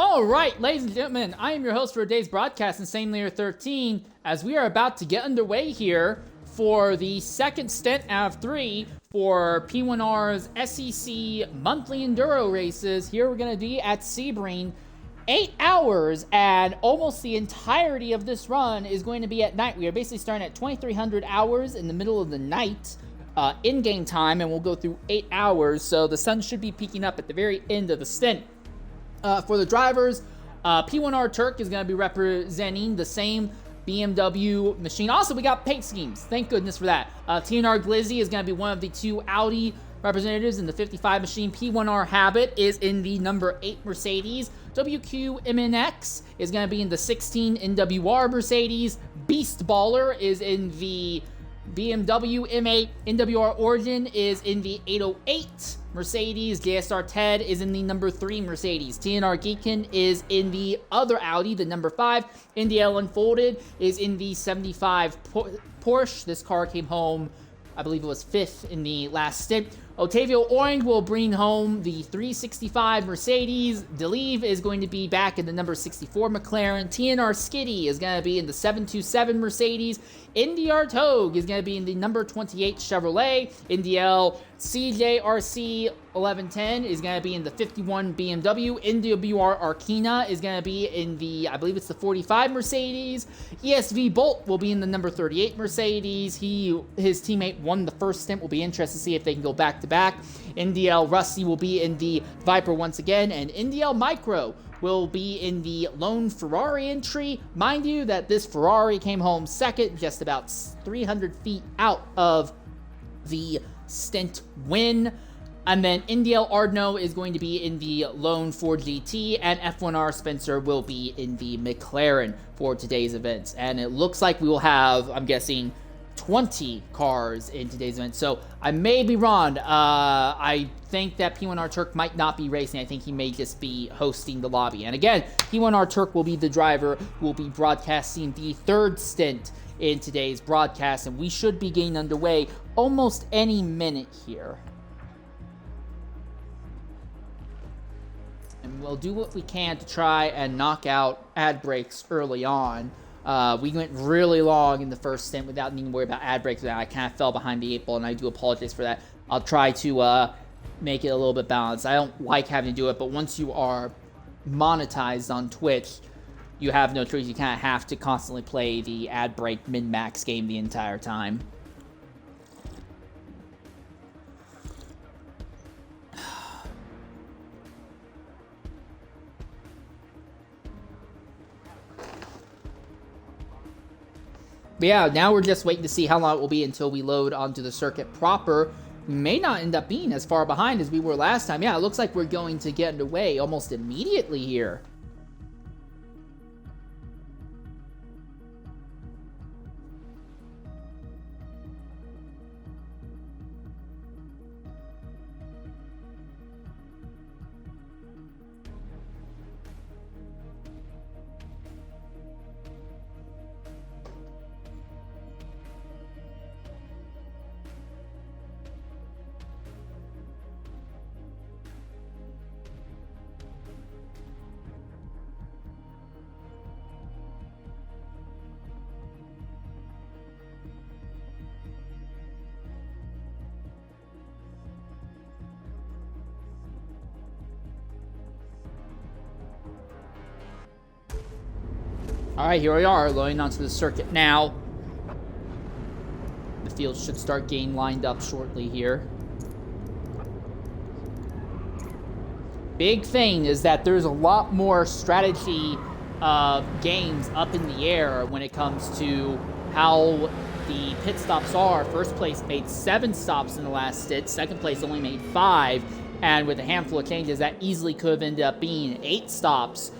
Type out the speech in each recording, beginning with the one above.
All right, ladies and gentlemen, I am your host for today's broadcast, Insane Layer 13, as we are about to get underway here for the second stint out of 3 for P1R's SEC monthly enduro races. Here we're going to be at Sebring. 8 hours, and almost the entirety of this run is going to be at night. We are basically starting at 2300 hours in the middle of the night, in-game time, and we'll go through 8 hours, so the sun should be peaking up at the very end of the stint. For the drivers, P1R Turk is going to be representing the same BMW machine. Also, we got paint schemes. Thank goodness for that. TNR Glizzy is going to be one of the 2 Audi representatives in the 55 machine. P1R Habit is in the number 8 Mercedes. WQMNX is going to be in the 16 NWR Mercedes. Beast Baller is in the BMW M8. NWR Origin is in the 808 Mercedes. JSR Ted is in the number 3 Mercedes. TNR Geekin is in the other Audi, the number 5. NDL Unfolded is in the 75 Porsche. This car came home, I believe it was 5th in the last stint. Otavio Orange will bring home the 365 Mercedes. Deleve is going to be back in the number 64 McLaren. TNR Skitty is going to be in the 727 Mercedes. NDR Togue is going to be in the number 28 Chevrolet. NDL CJRC 1110 is going to be in the 51 BMW. NWR Arkina is going to be in the, I believe it's the 45 Mercedes. ESV Bolt will be in the number 38 Mercedes. His teammate won the first stint. Will be interested to see if they can go back to back. NDL Rusty will be in the Viper once again, and NDL Micro will be in the lone Ferrari entry. Mind you that this Ferrari came home second, just about 300 feet out of the stint win. And then NDL Ardno is going to be in the lone Ford GT, and F1R Spencer will be in the McLaren for today's events. And it looks like we will have, I'm guessing, 20 cars in today's event. So I may be wrong. I think that P1R Turk might not be racing. I think he may just be hosting the lobby. And again, P1R Turk will be the driver who will be broadcasting the third stint in today's broadcast. And we should be getting underway almost any minute here. And we'll do what we can to try and knock out ad breaks early on. We went really long in the first stint without needing to worry about ad breaks. I kind of fell behind the 8 ball, and I do apologize for that. I'll try to make it a little bit balanced. I don't like having to do it, but once you are monetized on Twitch, you have no choice. You kind of have to constantly play the ad break min-max game the entire time. But yeah, now we're just waiting to see how long it will be until we load onto the circuit proper. We may not end up being as far behind as we were last time. Yeah, it looks like we're going to get underway almost immediately here. All right, here we are, loading onto the circuit now. The field should start getting lined up shortly here. Big thing is that there's a lot more strategy games up in the air when it comes to how the pit stops are. First place made 7 stops in the last stint. Second place only made 5. And with a handful of changes, that easily could have ended up being 8 stops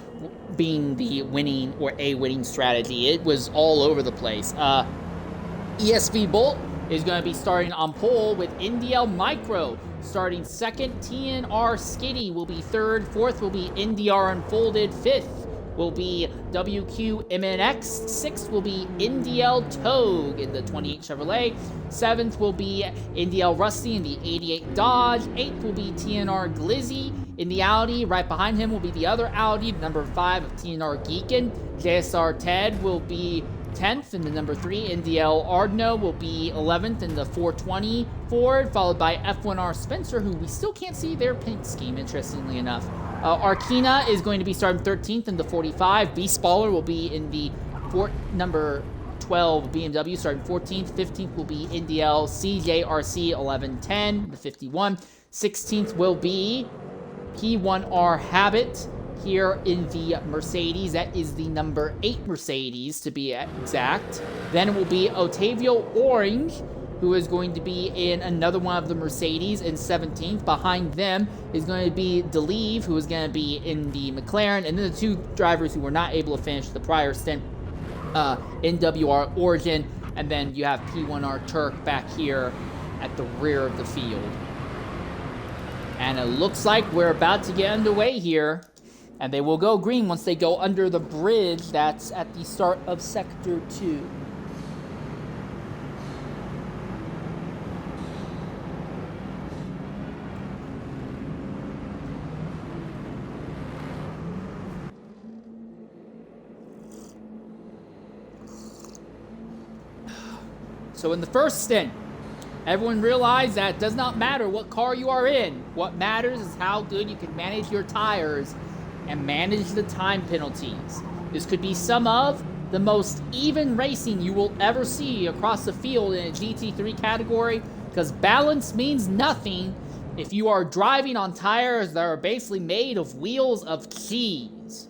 being the winning or a winning strategy. It was all over the place. ESV Bolt is going to be starting on pole with NDL Micro starting second. TNR Skitty will be third. Fourth will be NDR Unfolded. Fifth will be WQMNX. Sixth will be NDL Togue in the 28 Chevrolet. Seventh will be NDL Rusty in the 88 Dodge. Eighth will be TNR Glizzy In the Audi, right behind him will be the other Audi, number 5 of TNR Geekin. JSR Ted will be 10th in the number 3. NDL Ardno will be 11th in the 420 Ford, followed by F1R Spencer, who we still can't see their paint scheme, interestingly enough. Arkina is going to be starting 13th in the 45. B Spaller will be in the number 12 BMW, starting 14th. 15th will be NDL CJRC 1110, the 51. 16th will be P1R Habit here in the Mercedes. That is the number 8 Mercedes, to be exact. Then it will be Otavio Orange, who is going to be in another one of the Mercedes in 17th. Behind them is going to be DeLeve, who is going to be in the McLaren. And then the 2 drivers who were not able to finish the prior stint, NWR Origin. And then you have P1R Turk back here at the rear of the field. And it looks like we're about to get underway here. And they will go green once they go under the bridge that's at the start of Sector 2. So in the first stint, everyone realized that it does not matter what car you are in. What matters is how good you can manage your tires and manage the time penalties. This could be some of the most even racing you will ever see across the field in a GT3 category, because balance means nothing if you are driving on tires that are basically made of wheels of cheese.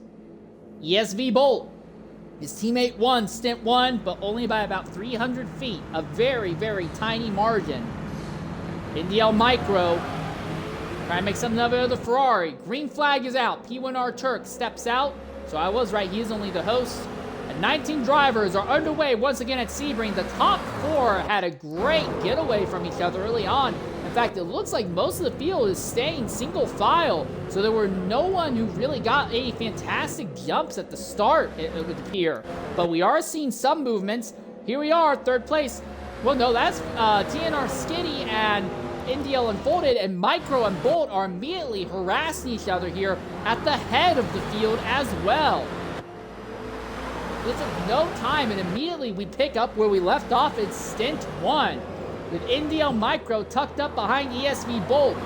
ESV Bolt. His teammate won stint 1, but only by about 300 feet. A very, very tiny margin. NDL Micro trying to make something of it of the Ferrari. Green flag is out. P1R Turk steps out. So I was right, he is only the host. And 19 drivers are underway once again at Sebring. The top 4 had a great getaway from each other early on. In fact, it looks like most of the field is staying single file. So there were no one who really got any fantastic jumps at the start, it would appear. But we are seeing some movements. Here we are, 3rd place. Well, no, that's TNR Skitty and NDL Unfolded, and Micro and Bolt are immediately harassing each other here at the head of the field as well. It took no time, and immediately we pick up where we left off in stint 1. With NDL Micro tucked up behind ESV Bolt,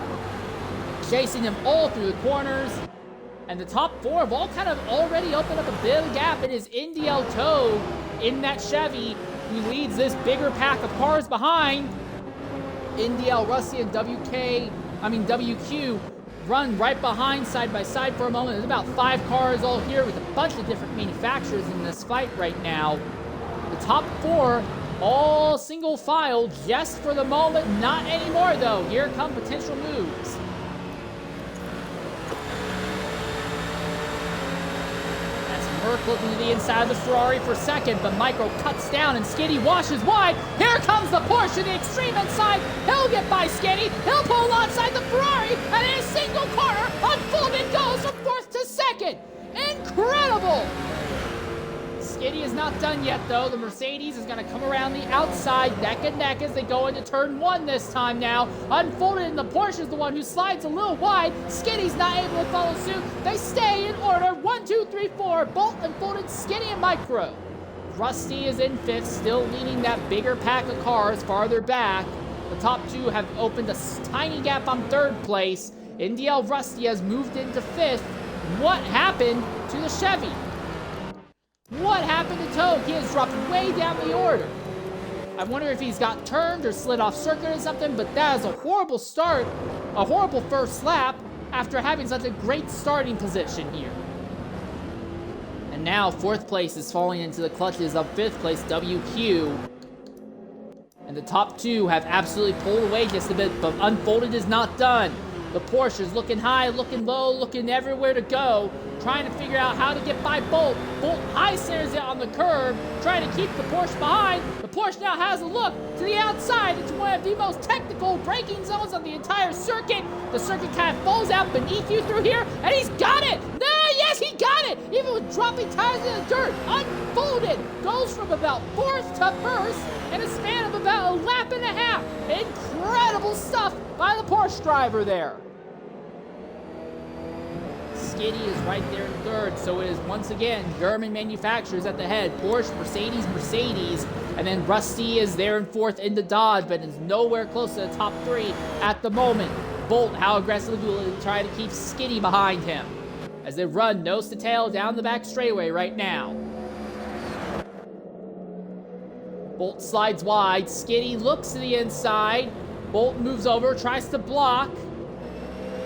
chasing him all through the corners. And the top 4 have all kind of already opened up a bit of a gap. It is NDL Toad in that Chevy who leads this bigger pack of cars behind. NDL Rusty and WQ run right behind side by side for a moment. There's about 5 cars all here with a bunch of different manufacturers in this fight right now. The top 4 all single file just for the moment. Not anymore though. Here come potential moves. That's Merc looking to the inside of the Ferrari for second, but Micro cuts down and Skitty washes wide. Here comes the Porsche to the extreme inside. He'll get by Skitty. He'll pull alongside the Ferrari, and in a single corner, Unfolded goes from 4th to 2nd. Incredible! Skitty is not done yet, though. The Mercedes is going to come around the outside, neck and neck, as they go into turn 1 this time now. Unfolded, and the Porsche is the one who slides a little wide. Skitty's not able to follow suit. They stay in order. 1, 2, 3, 4. Bolt, Unfolded, Skitty, and Micro. Rusty is in 5th, still leading that bigger pack of cars farther back. The top 2 have opened a tiny gap on 3rd place. NDL Rusty has moved into 5th. What happened to the Chevy? What happened to Toad? He has dropped way down the order. I wonder if he's got turned or slid off circuit or something, but that is a horrible start, a horrible first lap after having such a great starting position here. And now 4th place is falling into the clutches of 5th place WQ. And the top 2 have absolutely pulled away just a bit, but Unfolded is not done. The Porsche is looking high, looking low, looking everywhere to go, trying to figure out how to get by Bolt. Bolt high centers it on the curb, trying to keep the Porsche behind. The Porsche now has a look to the outside. It's one of the most technical braking zones on the entire circuit. The circuit kind of falls out beneath you through here, and he's got it! No, yes, he got it! Even with dropping tires in the dirt, Unfolded goes from about 4th to 1st in a span of about a lap and a half. Incredible stuff by the Porsche driver there. Skitty is right there in third. So it is once again German manufacturers at the head. Porsche, Mercedes, and then Rusty is there in fourth into Dodge, but is nowhere close to the top three at the moment. Bolt, how aggressively will he try to keep Skitty behind him as they run nose to tail down the back straightaway right now. Bolt slides wide. Skitty looks to the inside. Bolt moves over, tries to block.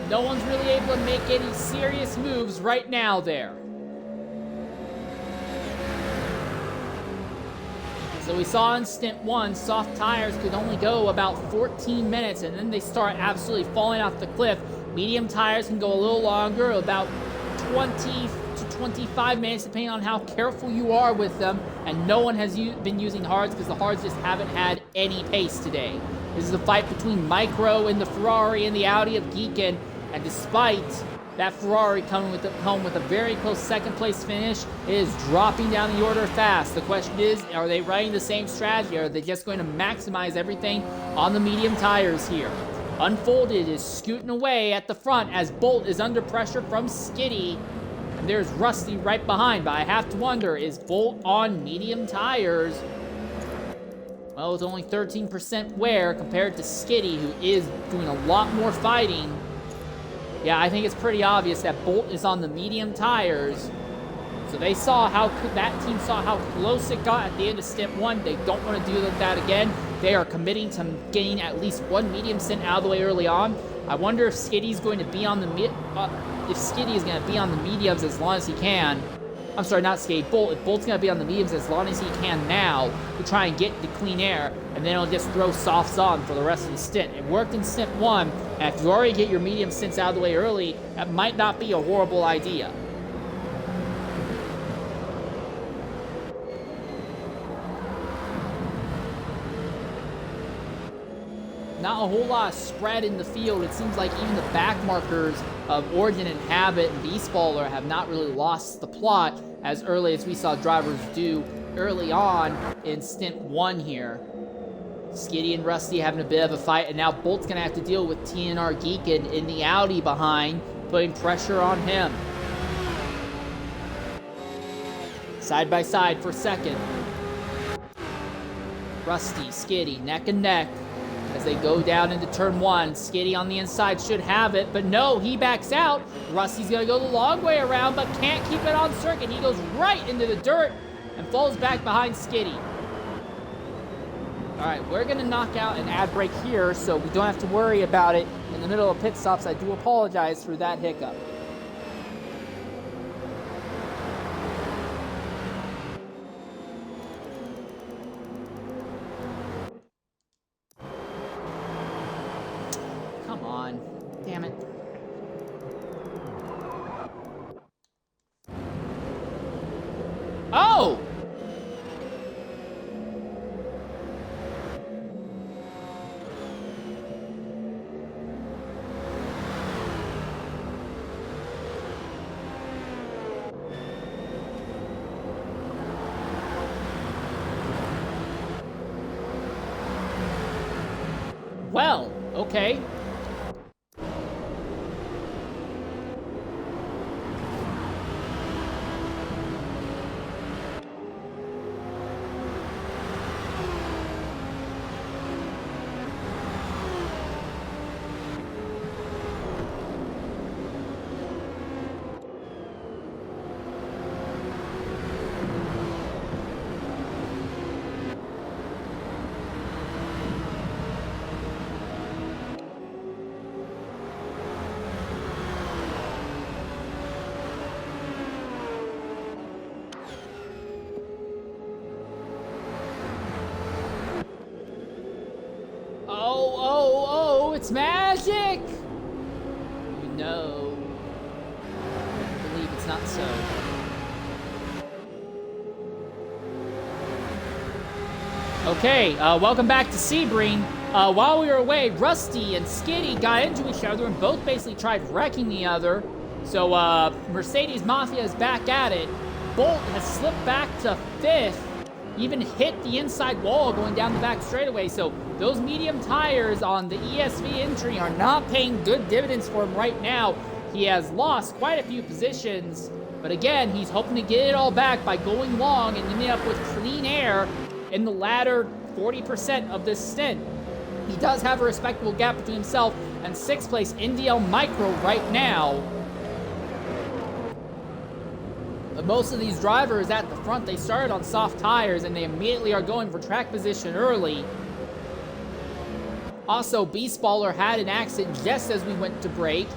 No one's really able to make any serious moves right now there. So we saw in Stint 1, soft tires could only go about 14 minutes, and then they start absolutely falling off the cliff. Medium tires can go a little longer, about 20 to 25 minutes, depending on how careful you are with them. And no one has been using hards because the hards just haven't had any pace today. This is a fight between Micro and the Ferrari and the Audi of Geekin. And despite that Ferrari coming home with a very close second place finish, it is dropping down the order fast. The question is, are they running the same strategy? Or are they just going to maximize everything on the medium tires here? Unfolded is scooting away at the front as Bolt is under pressure from Skitty. And there's Rusty right behind, but I have to wonder, is Bolt on medium tires? Well, it's only 13% wear compared to Skitty, who is doing a lot more fighting. Yeah, I think it's pretty obvious that Bolt is on the medium tires. So they saw that team saw how close it got at the end of Stint 1. They don't want to do that again. They are committing to getting at least one medium stint out of the way early on. I wonder if Skitty's going to be on the Skitty is going to be on the mediums as long as he can. I'm sorry, not Skitty, Bolt. If Bolt's going to be on the mediums as long as he can now to try and get the clean air, and then he'll just throw softs on for the rest of the stint. It worked in Stint 1, and if you already get your medium stints out of the way early, that might not be a horrible idea. Not a whole lot of spread in the field. It seems like even the back markers of Origin and Habit and Beastballer have not really lost the plot as early as we saw drivers do early on in Stint 1 here. Skitty and Rusty having a bit of a fight, and now Bolt's going to have to deal with TNR Geekin in the Audi behind, putting pressure on him. Side by side for second. Rusty, Skitty, neck and neck. As they go down into turn 1, Skitty on the inside should have it, but no, he backs out. Rusty's gonna go the long way around, but can't keep it on circuit. He goes right into the dirt and falls back behind Skitty. All right, we're gonna knock out an ad break here, so we don't have to worry about it in the middle of pit stops. I do apologize for that hiccup. Damn it. Oh! Well, okay. It's magic! You know, I believe it's not so. Okay, welcome back to Sebring. While we were away, Rusty and Skitty got into each other and both basically tried wrecking the other. So, Mercedes Mafia is back at it. Bolt has slipped back to 5th. Even hit the inside wall going down the back straightaway. So those medium tires on the ESV entry are not paying good dividends for him right now. he has lost quite a few positions, but again, he's hoping to get it all back by going long and ending up with clean air in the latter 40% of this stint. He does have a respectable gap between himself and 6th place NDL Micro right now. But most of these drivers at the front, they started on soft tires and they immediately are going for track position early. Also, Beast Baller had an accident just as we went to break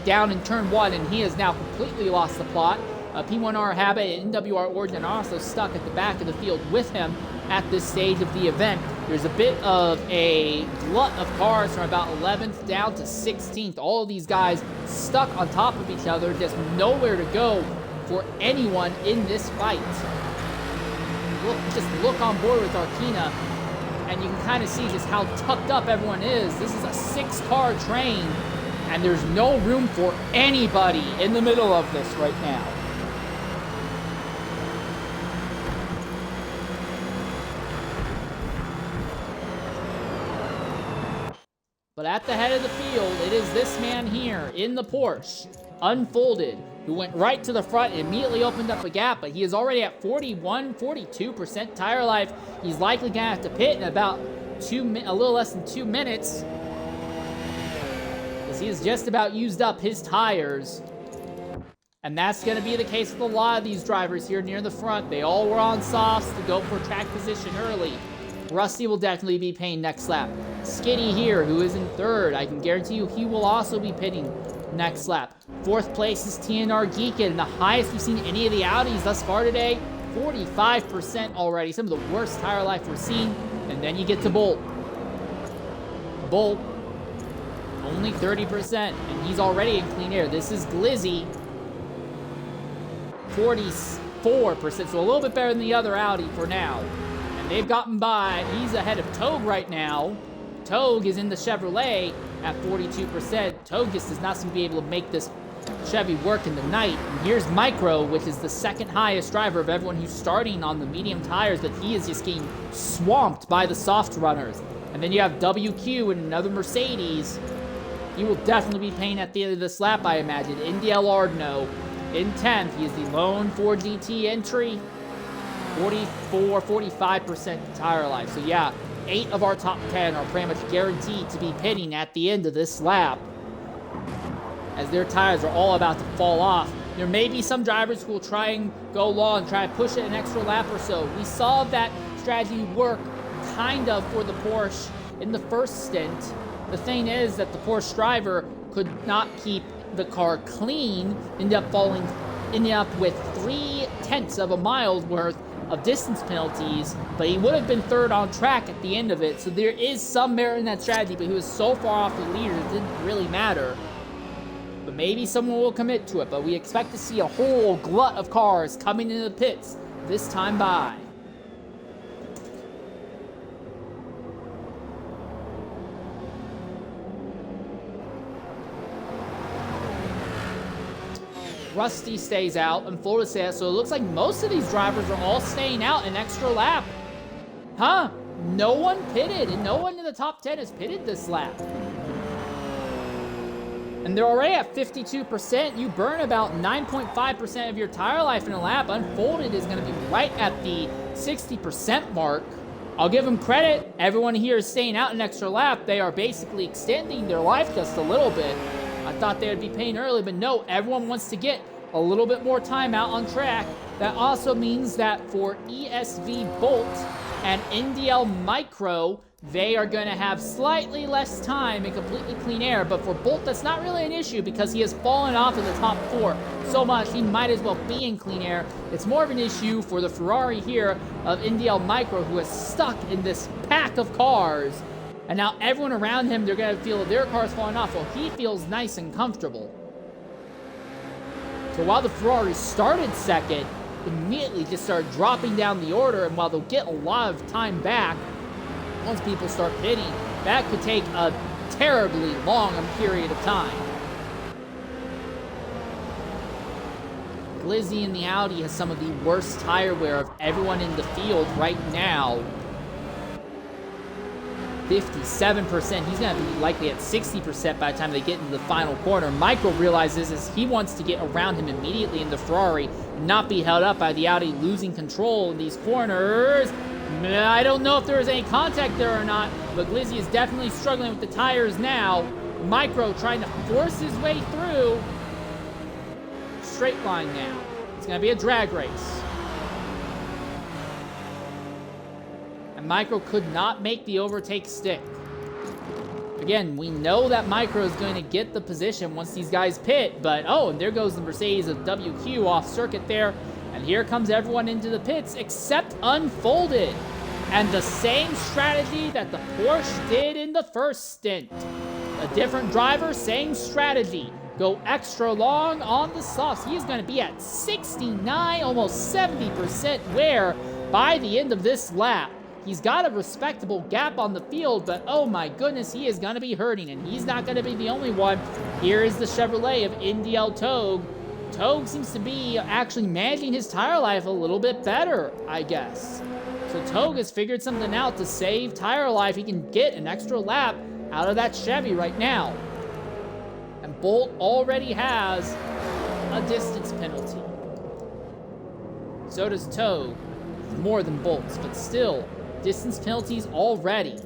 down in turn 1, and he has now completely lost the plot. P1R Habit and NWR Origin are also stuck at the back of the field with him at this stage of the event. There's a bit of a glut of cars from about 11th down to 16th. All of these guys stuck on top of each other, just nowhere to go for anyone in this fight. Just look on board with Arkina, and you can kind of see just how tucked up everyone is. This is a 6-car train, and there's no room for anybody in the middle of this right now. But at the head of the field, it is this man here in the Porsche, Unfolded, who went right to the front and immediately opened up a gap, but he is already at 42% tire life. He's likely gonna have to pit in about a little less than 2 minutes, because he has just about used up his tires. And that's gonna be the case with a lot of these drivers here near the front. They all were on softs to go for track position early. Rusty will definitely be paying next lap. Skitty here, who is in 3rd, I can guarantee you he will also be pitting next lap. 4th place is TNR Geekin, and the highest we've seen any of the Audis thus far today, 45% already. Some of the worst tire life we're seeing. And then you get to Bolt. Bolt, only 30%, and he's already in clean air. This is Glizzy, 44%, so a little bit better than the other Audi for now. And they've gotten by. He's ahead of Togue right now. Togue is in the Chevrolet at 42%. Togue just does not seem to be able to make this Chevy work in the night. And here's Micro, which is the 2nd highest driver of everyone who's starting on the medium tires, but he is just getting swamped by the soft runners. And then you have WQ and another Mercedes. He will definitely be paying at the end of this lap, I imagine. NDL Ardno in 10th. He is the lone 4GT entry. 45% tire life. So yeah, 8 of our top 10 are pretty much guaranteed to be pitting at the end of this lap, as their tires are all about to fall off. There may be some drivers who will try and go long, try to push it an extra lap or so. We saw that strategy work kind of for the Porsche in the first stint. The thing is that the Porsche driver could not keep the car clean, ended up with 0.3 of a mile worth of distance penalties, but he would have been 3rd on track at the end of it. So there is some merit in that strategy, but he was so far off the leader it didn't really matter. But maybe someone will commit to it, but we expect to see a whole glut of cars coming into the pits this time by. Rusty stays out, and Florida stays out, so it looks like most of these drivers are all staying out an extra lap. Huh? No one pitted, and no one in the top 10 has pitted this lap. And they're already at 52%. You burn about 9.5% of your tire life in a lap. Unfolded is going to be right at the 60% mark. I'll give them credit. Everyone here is staying out an extra lap. They are basically extending their life just a little bit. I thought they would be paying early, but no, everyone wants to get a little bit more time out on track. That also means that for ESV Bolt and NDL Micro, they are going to have slightly less time in completely clean air. But for Bolt, that's not really an issue because he has fallen off of the top 4 so much he might as well be in clean air. It's more of an issue for the Ferrari here of NDL Micro, who is stuck in this pack of cars. And now everyone around him, they're going to feel that their car's falling off. Well, he feels nice and comfortable. So while the Ferrari started 2nd, immediately just started dropping down the order. And while they'll get a lot of time back, once people start pitting, that could take a terribly long period of time. Glizzy in the Audi has some of the worst tire wear of everyone in the field right now. 57%. He's going to be likely at 60% by the time they get into the final corner. Micro realizes as he wants to get around him immediately in the Ferrari, not be held up by the Audi losing control in these corners. I don't know if there is any contact there or not, but Glizzy is definitely struggling with the tires now. Micro trying to force his way through. Straight line now. It's going to be a drag race. And Micro could not make the overtake stick. Again, we know that Micro is going to get the position once these guys pit, but oh, and there goes the Mercedes of WQ off circuit there. And here comes everyone into the pits except Unfolded. And the same strategy that the Porsche did in the first stint. A different driver, same strategy. Go extra long on the softs. He is going to be at 69, almost 70% wear by the end of this lap. He's got a respectable gap on the field, but oh my goodness, he is going to be hurting, and he's not going to be the only one. Here is the Chevrolet of NDL Togue. Togue seems to be actually managing his tire life a little bit better, I guess. So Togue has figured something out to save tire life. He can get an extra lap out of that Chevy right now. And Bolt already has a distance penalty. So does Togue. More than Bolt's, but still, distance penalties already.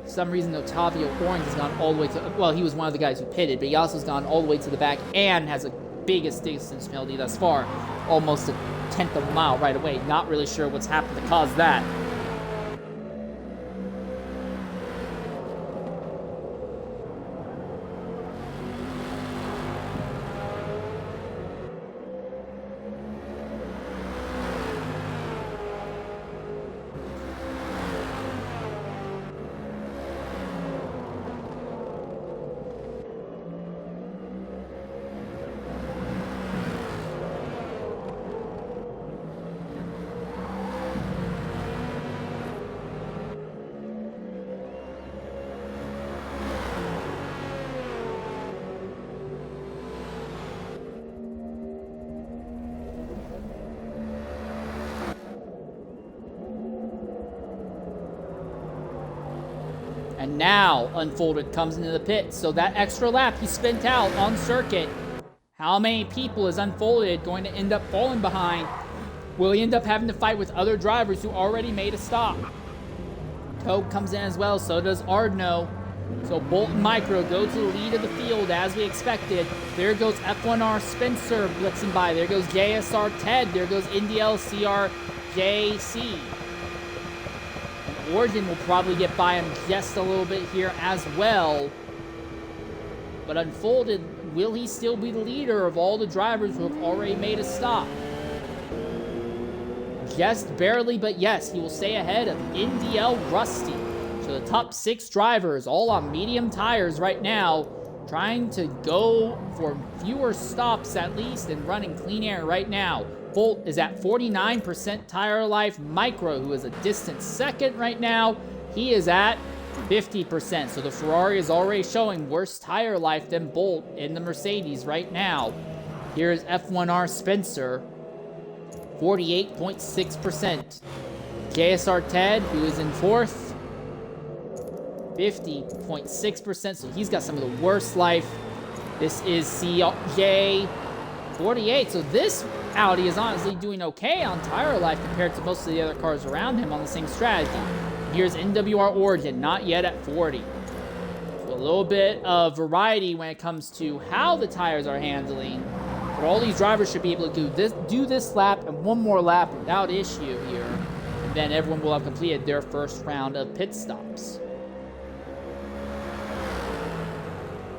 For some reason, Otavio Orange has gone all the way to, well, he was one of the guys who pitted, but he also has gone all the way to the back and has a biggest distance penalty thus far. Almost a tenth of a mile right away. Not really sure what's happened to cause that. And now Unfolded comes into the pit. So that extra lap he spent out on circuit. How many people is Unfolded going to end up falling behind? Will he end up having to fight with other drivers who already made a stop? Togue comes in as well, so does Ardno. So Bolt and Micro go to the lead of the field as we expected. There goes F1R Spencer blitzing by. There goes JSR Ted. There goes NDL CRJC. Origin will probably get by him just a little bit here as well. But Unfolded, will he still be the leader of all the drivers who have already made a stop? Just barely, but yes, he will stay ahead of NDL Rusty. So the top 6 drivers, all on medium tires right now, trying to go for fewer stops at least and running clean air right now. Bolt is at 49% tire life. Micro, who is a distant second right now, he is at 50%. So the Ferrari is already showing worse tire life than Bolt in the Mercedes right now. Here's F1R Spencer, 48.6%. JSR Ted, who is in 4th, 50.6%. So he's got some of the worst life. This is CJ, 48. So this Audi is honestly doing okay on tire life compared to most of the other cars around him on the same strategy. Here's NWR Origin, not yet at 40. So a little bit of variety when it comes to how the tires are handling. But all these drivers should be able to do this lap and one more lap without issue here. And then everyone will have completed their first round of pit stops.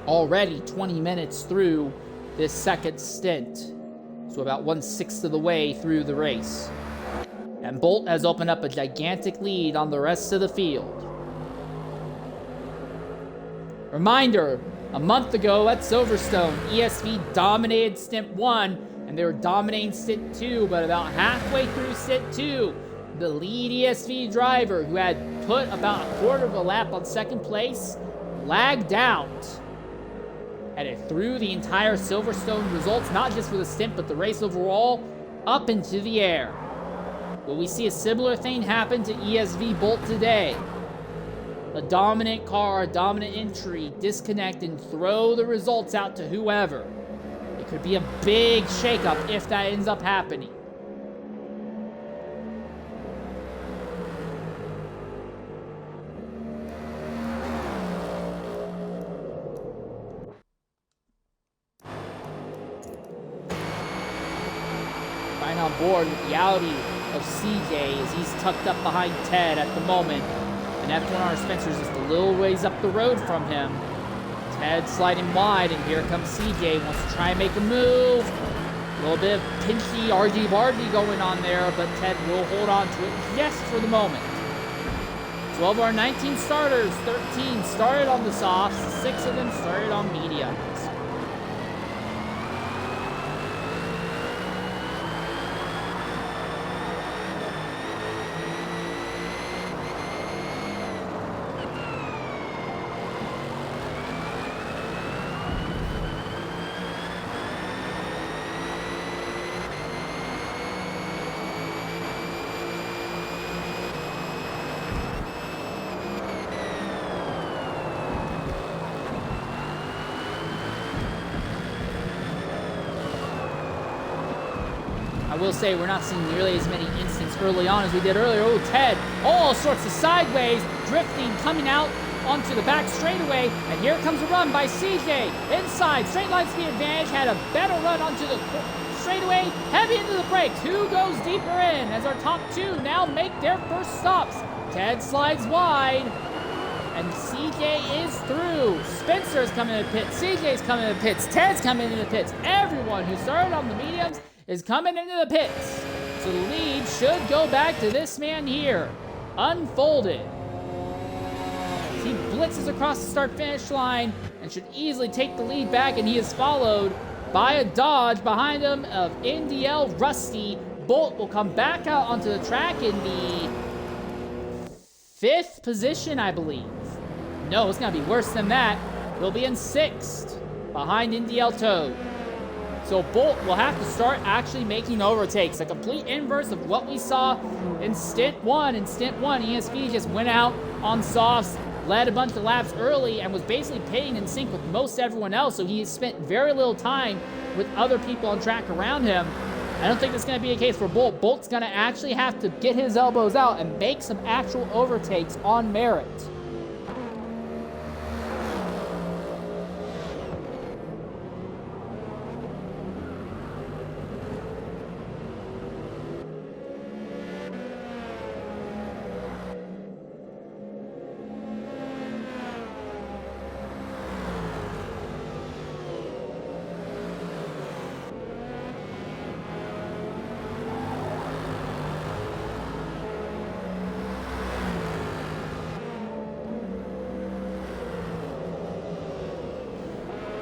Already 20 minutes through this second stint. So about 1/6 of the way through the race. And Bolt has opened up a gigantic lead on the rest of the field. Reminder, a month ago at Silverstone, ESV dominated Stint 1, and they were dominating Stint 2, but about halfway through Stint 2, the lead ESV driver, who had put about a quarter of a lap on second place, lagged out. And it threw the entire Silverstone results, not just for the stint, but the race overall, up into the air. Will we see a similar thing happen to ESV Bolt today? A dominant car, a dominant entry, disconnect and throw the results out to whoever. It could be a big shakeup if that ends up happening. Right on board with the Audi of CJ as he's tucked up behind Ted at the moment. And F1R Spencer's just a little ways up the road from him. Ted sliding wide, and here comes CJ. Wants to try and make a move. A little bit of pinchy, argy-bargy going on there, but Ted will hold on to it just for the moment. 12 of our 19 starters, 13 started on the softs, 6 of them started on mediums. I will say we're not seeing nearly as many instances early on as we did earlier. Oh, Ted, all sorts of sideways, drifting, coming out onto the back straightaway, and here comes a run by CJ. Inside, straight line speed advantage, had a better run onto the straightaway, heavy into the brakes. Who goes deeper in as our top two now make their first stops? Ted slides wide, and CJ is through. Spencer's coming to the pits, CJ's coming to the pits, Ted's coming into the pits. Everyone who started on the mediums is coming into the pits. So the lead should go back to this man here, Unfolded. He blitzes across the start-finish line and should easily take the lead back, and he is followed by a Dodge behind him of NDL Rusty. Bolt will come back out onto the track in the 5th position, I believe. No, it's gonna be worse than that. He'll be in 6th, behind NDL Toad. So Bolt will have to start actually making overtakes, a complete inverse of what we saw in Stint 1. In Stint 1, ESV just went out on softs, led a bunch of laps early, and was basically pitting in sync with most everyone else, so he spent very little time with other people on track around him. I don't think that's going to be a case for Bolt. Bolt's going to actually have to get his elbows out and make some actual overtakes on merit.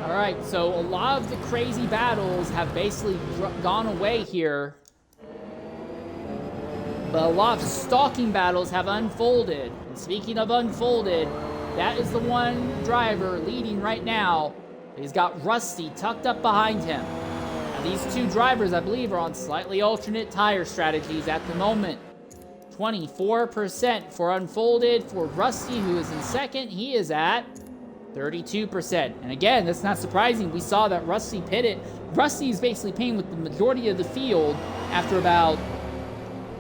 Alright, so a lot of the crazy battles have basically gone away here. But a lot of stalking battles have unfolded. And speaking of unfolded, that is the one driver leading right now. He's got Rusty tucked up behind him. Now these two drivers, I believe, are on slightly alternate tire strategies at the moment. 24% for unfolded for Rusty, who is in second. He is at 32%. And again, that's not surprising. We saw that Rusty pitted. Rusty is basically paying with the majority of the field after about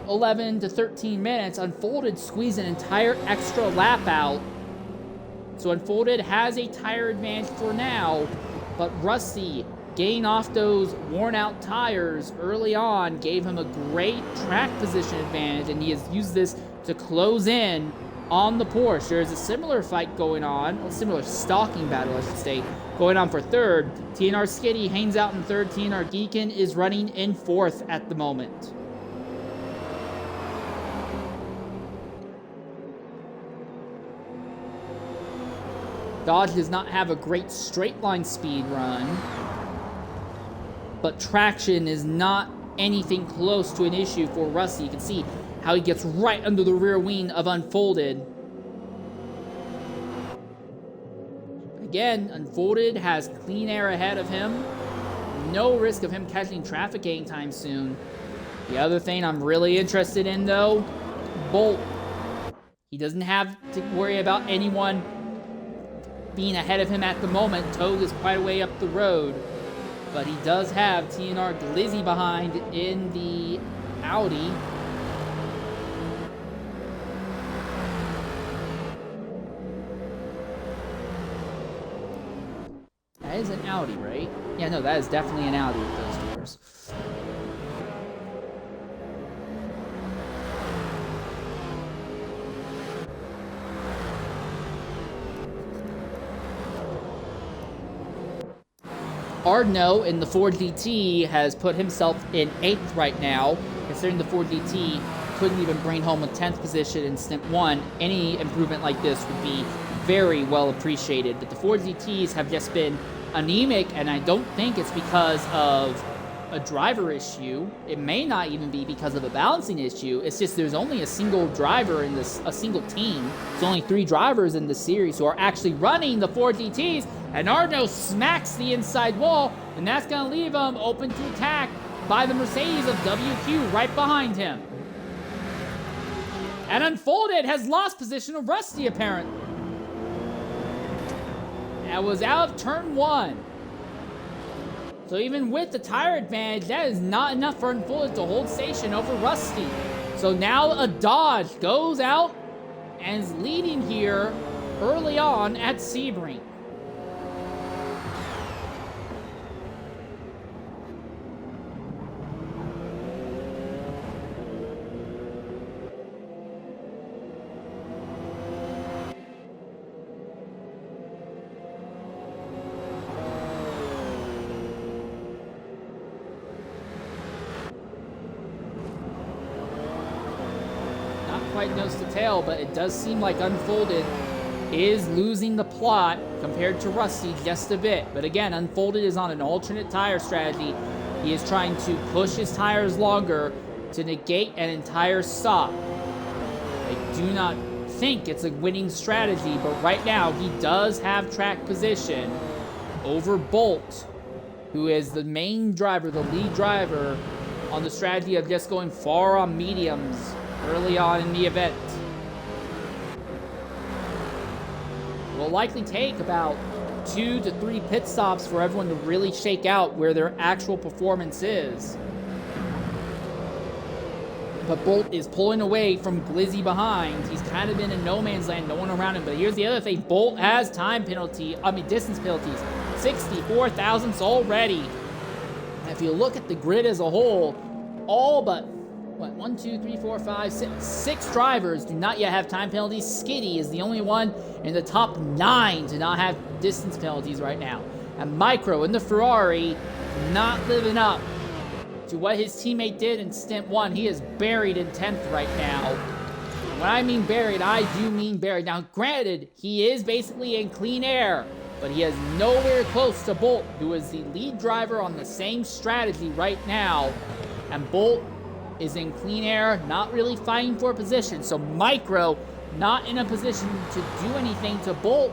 11 to 13 minutes. Unfolded squeezed an entire extra lap out. So Unfolded has a tire advantage for now, but Rusty getting off those worn out tires early on gave him a great track position advantage, and he has used this to close in on the Porsche. There's a similar fight going on, a similar stalking battle, I should say, going on for third. TNR Skitty hangs out in third. TNR Geekin is running in fourth at the moment. Dodge does not have a great straight line speed run, but traction is not anything close to an issue for Rusty. You can see how he gets right under the rear wing of Unfolded. Again, Unfolded has clean air ahead of him. No risk of him catching traffic anytime soon. The other thing I'm really interested in, though, Bolt. He doesn't have to worry about anyone being ahead of him at the moment. Toad is quite a way up the road, but he does have TNR Glizzy behind in the Audi. That is an Audi, right? Yeah, no, that is definitely an Audi with those doors. Ardno in the Ford GT has put himself in 8th right now, considering the Ford GT couldn't even bring home a 10th position in Stint 1. Any improvement like this would be very well appreciated, but the Ford GTs have just been anemic, and I don't think it's because of a driver issue. It may not even be because of a balancing issue. It's just there's only a single driver in this, a single team. There's only 3 drivers in the series who are actually running the Ford GTs, and Ardno smacks the inside wall, and that's going to leave him open to attack by the Mercedes of WQ right behind him. And Unfolded has lost position of Rusty, apparently. That was out of turn 1. So even with the tire advantage, that is not enough for Unfolded to hold station over Rusty. So now a Dodge goes out and is leading here early on at Sebring. Quite nose to tail, but it does seem like Unfolded is losing the plot compared to Rusty just a bit. But again, Unfolded is on an alternate tire strategy. He is trying to push his tires longer to negate an entire stop. I do not think it's a winning strategy, but right now he does have track position over Bolt, who is the main driver, the lead driver, on the strategy of just going far on mediums early on in the event. It will likely take about 2 to 3 pit stops for everyone to really shake out where their actual performance is. But Bolt is pulling away from Glizzy behind. He's kind of in a no man's land, no one around him. But here's the other thing. Bolt has distance penalties. 64 thousandths already. And if you look at the grid as a whole, all but 1, 2, 3, 4, 5, 6 drivers do not yet have time penalties. Skitty is the only one in the top 9 to not have distance penalties right now. And Micro in the Ferrari not living up to what his teammate did in Stint 1. He is buried in 10th right now. And when I mean buried, I do mean buried. Now, granted, he is basically in clean air, but he is nowhere close to Bolt, who is the lead driver on the same strategy right now. And Bolt is in clean air, not really fighting for a position. So Micro not in a position to do anything to Bolt.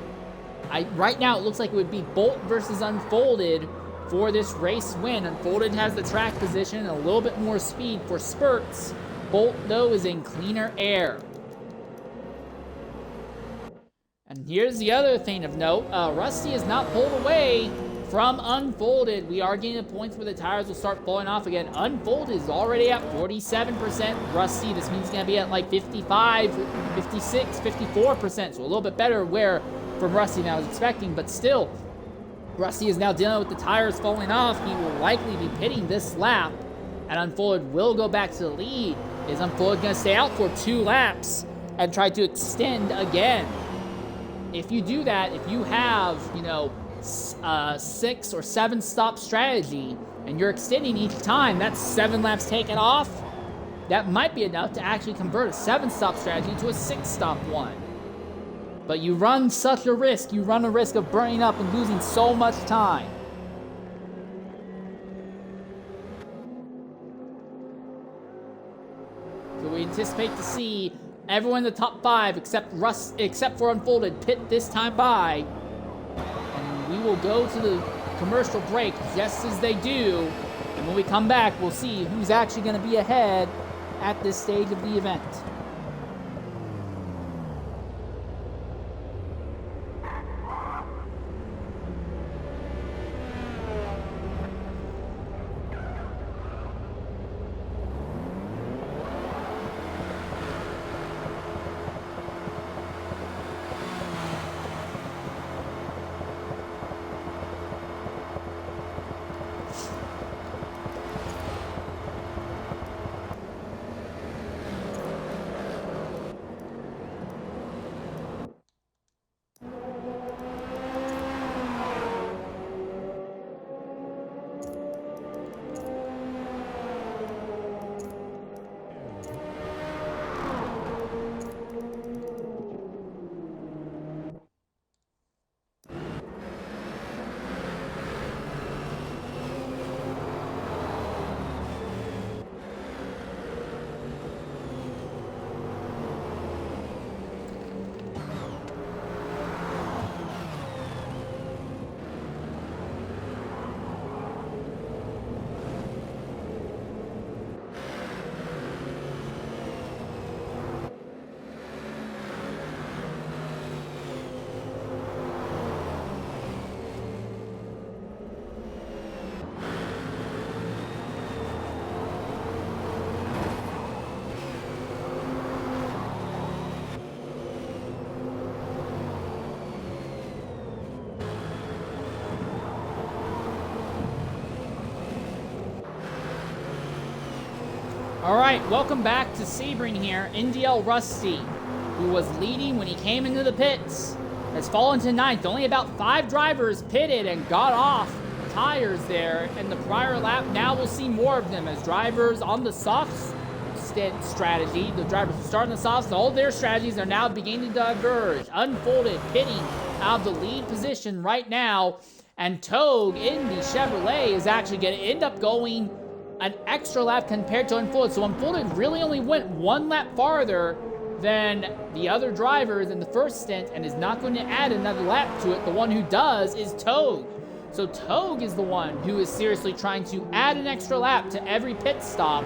Right now it looks like it would be Bolt versus Unfolded for this race win. Unfolded has the track position and a little bit more speed for spurts. Bolt, though, is in cleaner air. And here's the other thing of note. Rusty is not pulled away from Unfolded. We are getting to points where the tires will start falling off again. Unfolded is already at 47%. Rusty, this means it's going to be at like 55, 56, 54%. So a little bit better where from Rusty than I was expecting. But still, Rusty is now dealing with the tires falling off. He will likely be pitting this lap. And Unfolded will go back to the lead. Is Unfolded going to stay out for 2 laps and try to extend again? If you do that, if you have, 6 or 7 stop strategy and you're extending each time, that's 7 laps taken off. That might be enough to actually convert a 7 stop strategy to a 6 stop one. But you run such a risk. You run a risk of burning up and losing so much time. So we anticipate to see everyone in the top 5 except for Unfolded pit this time by. We will go to the commercial break just as they do. And when we come back, we'll see who's actually going to be ahead at this stage of the event. All right, welcome back to Sebring here. NDL Rusty, who was leading when he came into the pits, has fallen to 9th. Only about 5 drivers pitted and got off tires there in the prior lap. Now we'll see more of them as drivers on the soft stint strategy. The drivers who start on the softs, all their strategies are now beginning to diverge. Unfolded, pitting out of the lead position right now. And Togue in the Chevrolet is actually going to end up going an extra lap compared to Unfolded. So Unfolded really only went 1 lap farther than the other drivers in the first stint and is not going to add another lap to it. The one who does is Togue. So Togue is the one who is seriously trying to add an extra lap to every pit stop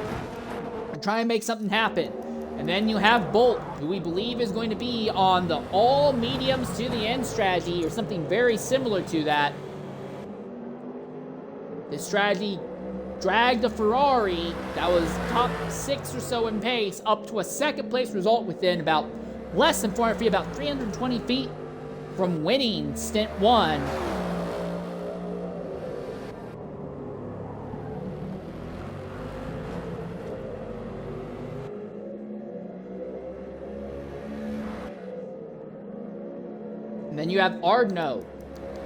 and try and make something happen. And then you have Bolt, who we believe is going to be on the all mediums to the end strategy or something very similar to that. This strategy dragged a Ferrari that was top 6 or so in pace up to a 2nd place result within about less than 400 feet, about 320 feet from winning Stint 1. And then you have Ardno,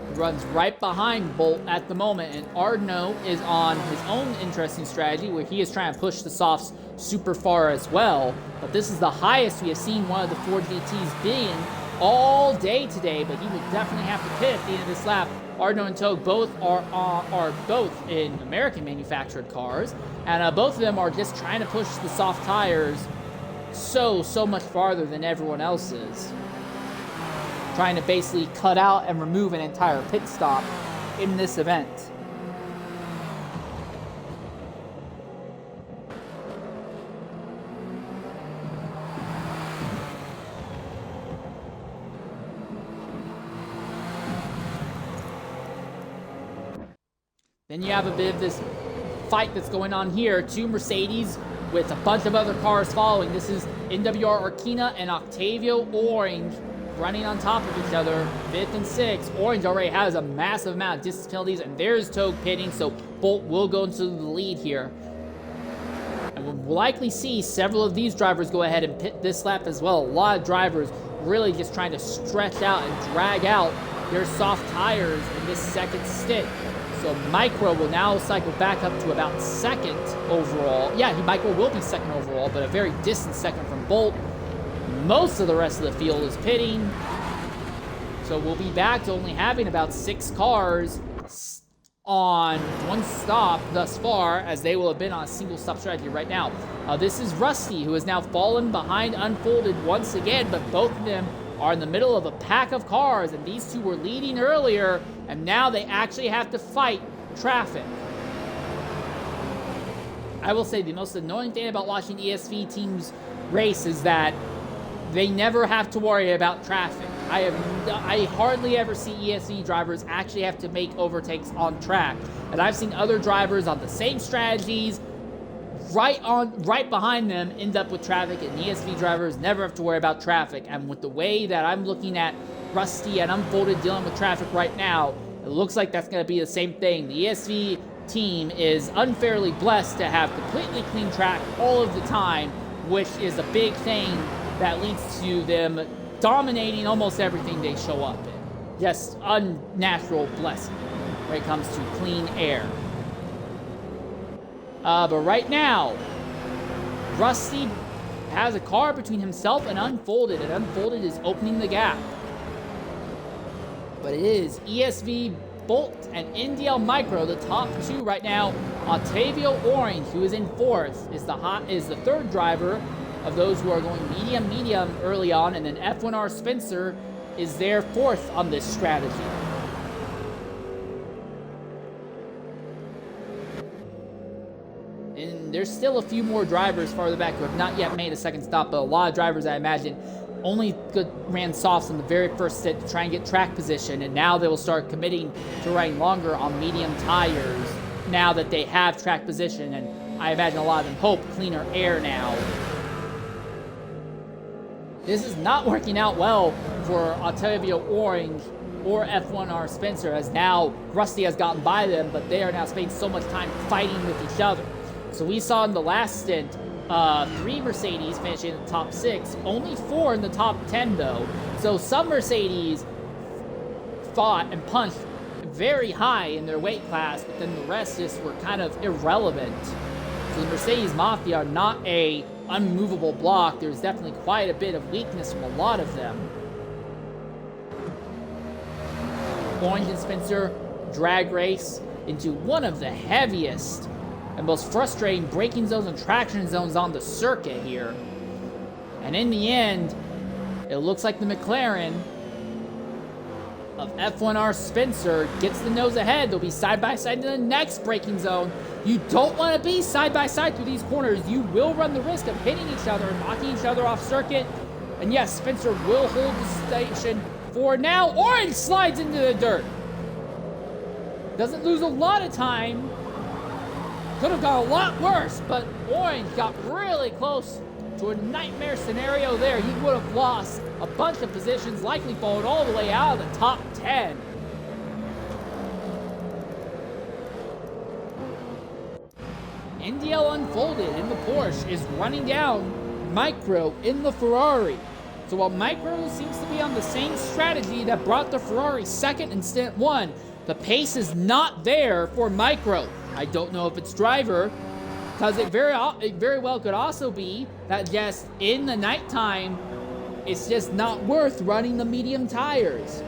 who runs right behind Bolt at the moment, and Ardno is on his own interesting strategy where he is trying to push the softs super far as well. But this is the highest we have seen one of the Ford GTs being all day today, but he will definitely have to pit at the end of this lap. Ardno and Togue both are both in American manufactured cars, and both of them are just trying to push the soft tires so much farther than everyone else is. Trying to basically cut out and remove an entire pit stop in this event. Then you have a bit of this fight that's going on here. 2 Mercedes with a bunch of other cars following. This is NWR Arkina and Octavio Orange running on top of each other, 5th and 6th. Orange already has a massive amount of distance penalties, and there's Togue pitting, so Bolt will go into the lead here. And we'll likely see several of these drivers go ahead and pit this lap as well. A lot of drivers really just trying to stretch out and drag out their soft tires in this 2nd stint. So Micro will now cycle back up to about 2nd overall. Yeah, Micro will be 2nd overall, but a very distant 2nd from Bolt. Most of the rest of the field is pitting. So we'll be back to only having about 6 cars on one stop thus far, as they will have been on a single stop strategy right now. This is Rusty, who has now fallen behind Unfolded once again, but both of them are in the middle of a pack of cars, and these 2 were leading earlier, and now they actually have to fight traffic. I will say the most annoying thing about watching ESV teams race is that they never have to worry about traffic. I hardly ever see ESV drivers actually have to make overtakes on track. And I've seen other drivers on the same strategies right behind them end up with traffic, and ESV drivers never have to worry about traffic. And with the way that I'm looking at Rusty and Unfolded dealing with traffic right now, it looks like that's going to be the same thing. The ESV team is unfairly blessed to have completely clean track all of the time, which is a big thing that leads to them dominating almost everything they show up in. Just unnatural blessing when it comes to clean air. But right now, Rusty has a car between himself and Unfolded is opening the gap. But it is ESV Bolt and NDL Micro, the top two right now. Octavio Orange, who is in fourth, is the third driver of those who are going medium early on, and then F1R Spencer is there fourth on this strategy. And there's still a few more drivers farther back who have not yet made a second stop, but a lot of drivers, I imagine, only ran softs on the very first stint to try and get track position, and now they will start committing to riding longer on medium tires now that they have track position, and I imagine a lot of them hope cleaner air now. This is not working out well for Octavio Orange or F1R Spencer, as now Rusty has gotten by them, but they are now spending so much time fighting with each other. So we saw in the last stint, 3 Mercedes finishing in the top 6, only 4 in the top 10 though. So some Mercedes fought and punched very high in their weight class, but then the rest just were kind of irrelevant. So the Mercedes Mafia are not a unmovable block. There's definitely quite a bit of weakness from a lot of them. Orange and Spencer drag race into one of the heaviest and most frustrating braking zones and traction zones on the circuit here. And in the end, it looks like the McLaren of F1R Spencer gets the nose ahead. They'll be side by side in the next braking zone. You don't want to be side by side through these corners. You will run the risk of hitting each other and knocking each other off circuit. And yes, Spencer will hold the station for now. Orange slides into the dirt. Doesn't lose a lot of time. Could have gone a lot worse, but Orange got really close to a nightmare scenario there. He would have lost a bunch of positions, likely fallen all the way out of the top 10. NDL Unfolded in the Porsche is running down Micro in the Ferrari. So while Micro seems to be on the same strategy that brought the Ferrari second in stint 1, the pace is not there for Micro. I don't know if it's driver, because it very well could also be that just in the nighttime, it's just not worth running the medium tires.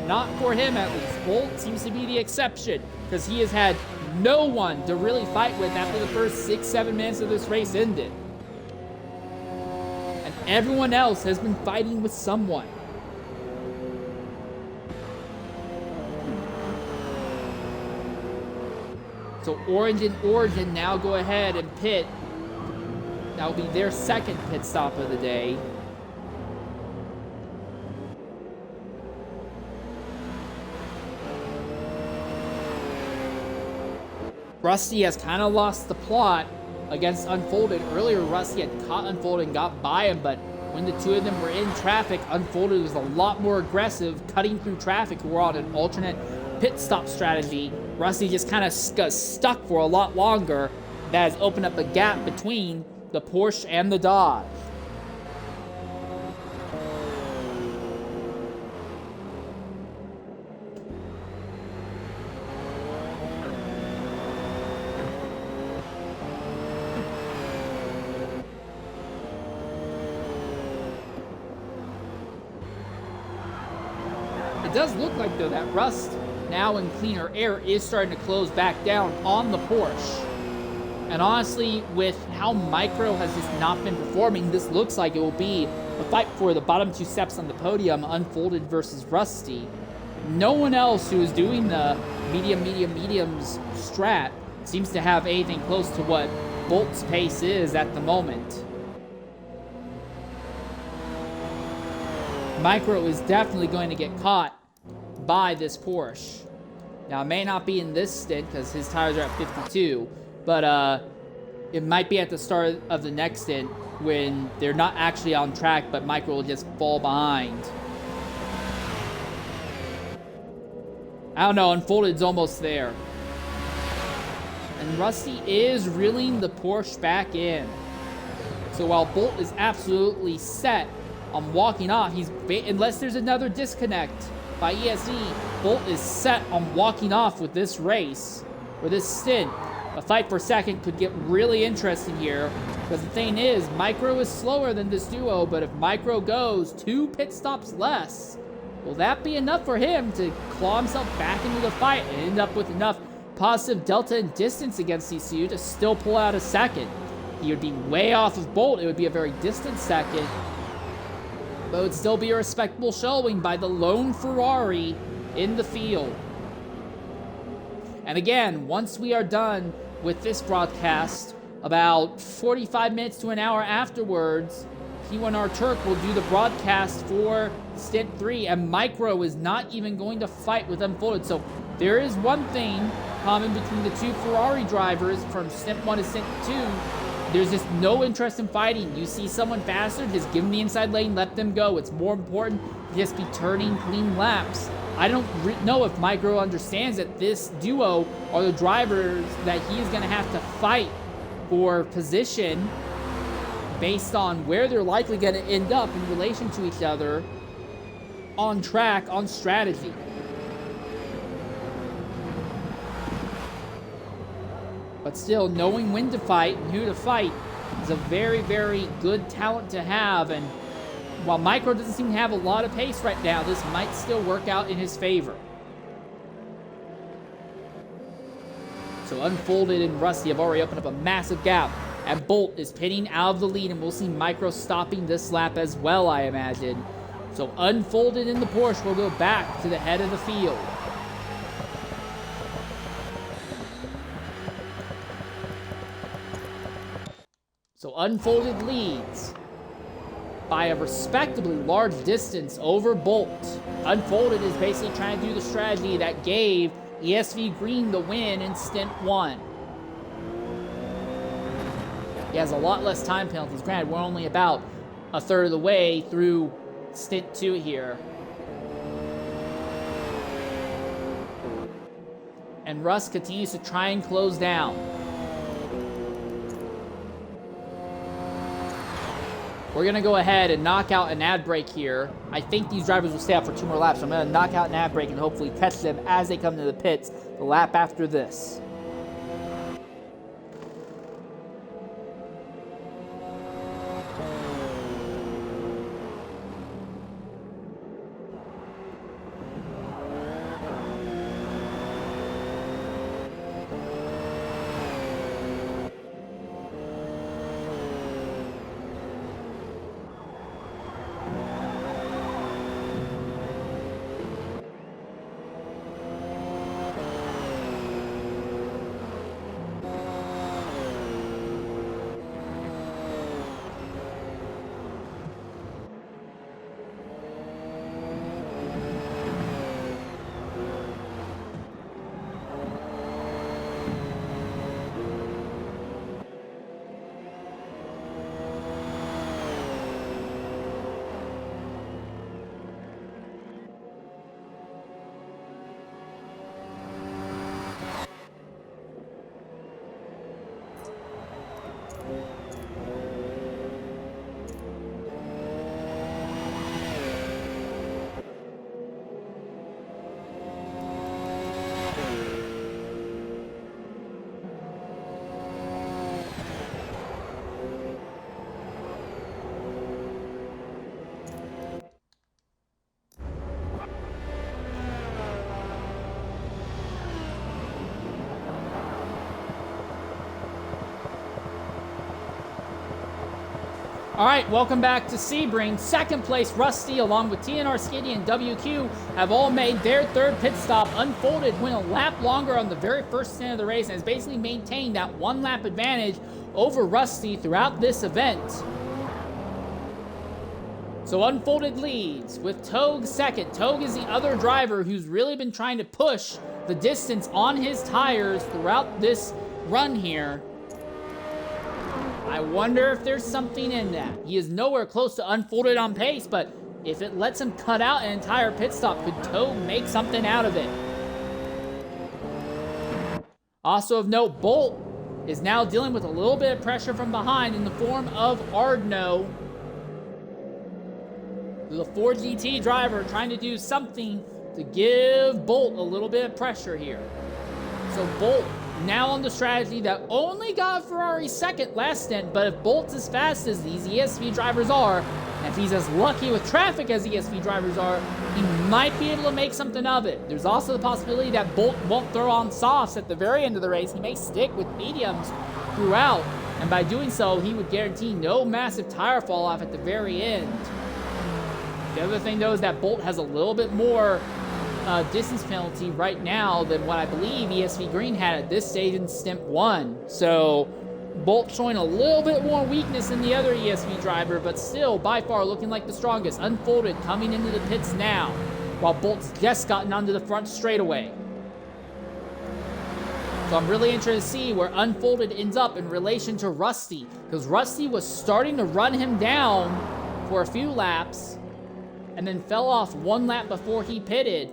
Not for him, at least. Bolt seems to be the exception, because he has had no one to really fight with after the first 6-7 minutes of this race ended. And everyone else has been fighting with someone. So Orange and Origin now go ahead and pit. That will be their second pit stop of the day. Rusty has kind of lost the plot against Unfolded. Earlier, Rusty had caught Unfolded and got by him, but when the two of them were in traffic, Unfolded was a lot more aggressive, cutting through traffic. We're on an alternate pit stop strategy. Rusty just kind of got stuck for a lot longer. That has opened up a gap between the Porsche and the Dodge. It does look like, though, that rust now in cleaner air is starting to close back down on the Porsche. And honestly, with how Micro has just not been performing, this looks like it will be a fight for the bottom 2 steps on the podium, Unfolded versus Rusty. No one else who is doing the mediums strat seems to have anything close to what Bolt's pace is at the moment. Micro is definitely going to get caught by this Porsche. Now, it may not be in this stint because his tires are at 52, but it might be at the start of the next stint when they're not actually on track, but Micro will just fall behind. I don't know, Unfolded's almost there. And Rusty is reeling the Porsche back in. So while Bolt is absolutely set on walking off, unless there's another disconnect by ESV, Bolt is set on walking off with this race, or this stint. A fight for second could get really interesting here, because the thing is, Micro is slower than this duo, but if Micro goes 2 pit stops less, will that be enough for him to claw himself back into the fight and end up with enough positive delta and distance against these two to still pull out a second? He would be way off of Bolt. It would be a very distant second, but it would still be a respectable showing by the lone Ferrari in the field. And again, once we are done with this broadcast, about 45 minutes to an hour afterwards, P1R Turk will do the broadcast for Stint 3, and Micro is not even going to fight with Unfolded. So there is one thing common between the two Ferrari drivers from Stint 1 to Stint 2. There's just no interest in fighting. You see someone faster, just give them the inside lane, let them go. It's more important to just be turning clean laps. I don't know if Micro understands that this duo are the drivers that he is going to have to fight for position based on where they're likely going to end up in relation to each other on track, on strategy. But still, knowing when to fight and who to fight is a very, very good talent to have. And while Micro doesn't seem to have a lot of pace right now, this might still work out in his favor. So Unfolded and Rusty have already opened up a massive gap. And Bolt is pinning out of the lead, and we'll see Micro stopping this lap as well, I imagine. So Unfolded in the Porsche will go back to the head of the field. So Unfolded leads by a respectably large distance over Bolt. Unfolded is basically trying to do the strategy that gave ESV Green the win in Stint 1. He has a lot less time penalties. Granted, we're only about a third of the way through Stint 2 here. And Russ continues to try and close down. We're going to go ahead and knock out an ad break here. I think these drivers will stay out for 2 more laps, so I'm going to knock out an ad break and hopefully catch them as they come to the pits the lap after this. All right, welcome back to Sebring. Second place, Rusty, along with TNR Skiddy and WQ, have all made their third pit stop. Unfolded went a lap longer on the very first stint of the race and has basically maintained that one lap advantage over Rusty throughout this event. So Unfolded leads with Togue second. Togue is the other driver who's really been trying to push the distance on his tires throughout this run here. I wonder if there's something in that. He is nowhere close to Unfolded on pace, but if it lets him cut out an entire pit stop, could Togue make something out of it? Also of note, Bolt is now dealing with a little bit of pressure from behind in the form of Ardno, the Ford GT driver, trying to do something to give Bolt a little bit of pressure here. So Bolt now on the strategy that only got Ferrari second last stint, but if Bolt's as fast as these ESV drivers are, and if he's as lucky with traffic as ESV drivers are, he might be able to make something of it. There's also the possibility that Bolt won't throw on softs at the very end of the race. He may stick with mediums throughout, and by doing so, he would guarantee no massive tire fall off at the very end. The other thing, though, is that Bolt has a little bit more distance penalty right now than what I believe ESV Green had at this stage in Stint 1. So Bolt showing a little bit more weakness than the other ESV driver, but still by far looking like the strongest. Unfolded coming into the pits now, while Bolt's just gotten onto the front straightaway. So I'm really interested to see where Unfolded ends up in relation to Rusty, because Rusty was starting to run him down for a few laps and then fell off one lap before he pitted.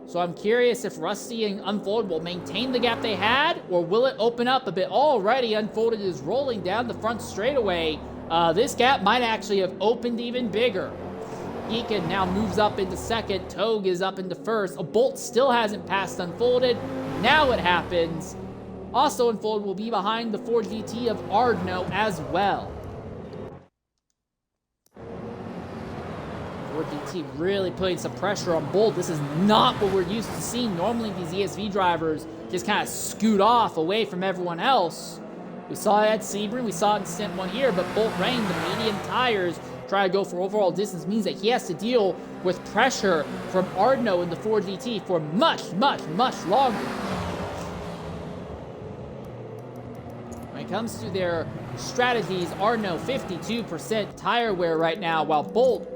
So I'm curious if Rusty and Unfolded will maintain the gap they had, or will it open up a bit? Already Unfolded is rolling down the front straightaway. This gap might actually have opened even bigger. Eakin now moves up into second. Togue is up into first. Bolt still hasn't passed Unfolded. Now it happens. Also Unfolded will be behind the Ford GT of Ardno as well. Ford GT really putting some pressure on Bolt. This is not what we're used to seeing. Normally these ESV drivers just kind of scoot off away from everyone else. We saw it at Sebring, we saw it in Stint 1 here, but Bolt running the medium tires, try to go for overall distance, means that he has to deal with pressure from Ardno in the Ford GT for much, much, much longer. When it comes to their strategies, Ardno 52% tire wear right now, while Bolt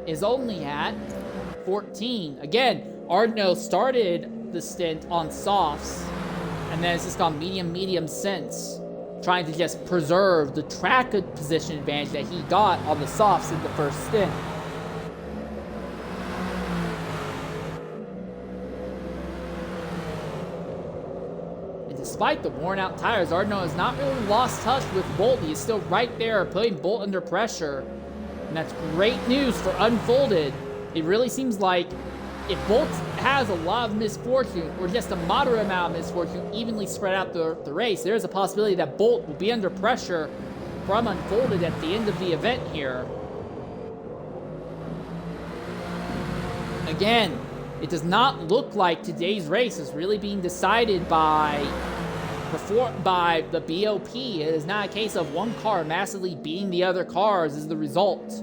is only at 14. Again, Ardno started the stint on softs, and then it's just gone medium since, trying to just preserve the track position advantage that he got on the softs in the first stint. And despite the worn out tires, Ardno has not really lost touch with Bolt. He is still right there, putting Bolt under pressure. And that's great news for Unfolded. It really seems like if Bolt has a lot of misfortune, or just a moderate amount of misfortune evenly spread out the race, there's a possibility that Bolt will be under pressure from Unfolded at the end of the event here. Again, it does not look like today's race is really being decided by the BOP. It is not a case of one car massively beating the other cars as the result.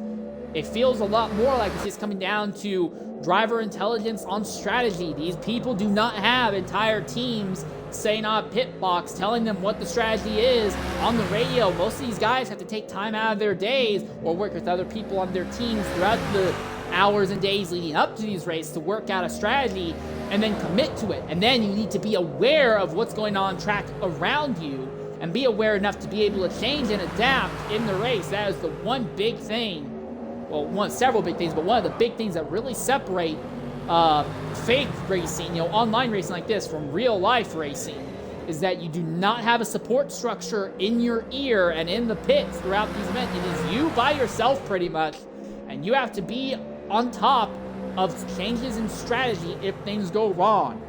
It feels a lot more like it's just coming down to driver intelligence on strategy. These people do not have entire teams saying on a pit box, telling them what the strategy is on the radio. Most of these guys have to take time out of their days or work with other people on their teams throughout the hours and days leading up to these races to work out a strategy and then commit to it. And then you need to be aware of what's going on track around you and be aware enough to be able to change and adapt in the race. That is the one big thing. Well, several big things, but one of the big things that really separate fake racing, online racing like this, from real life racing, is that you do not have a support structure in your ear and in the pits throughout these events. It is you by yourself pretty much, and you have to be on top of changes in strategy if things go wrong.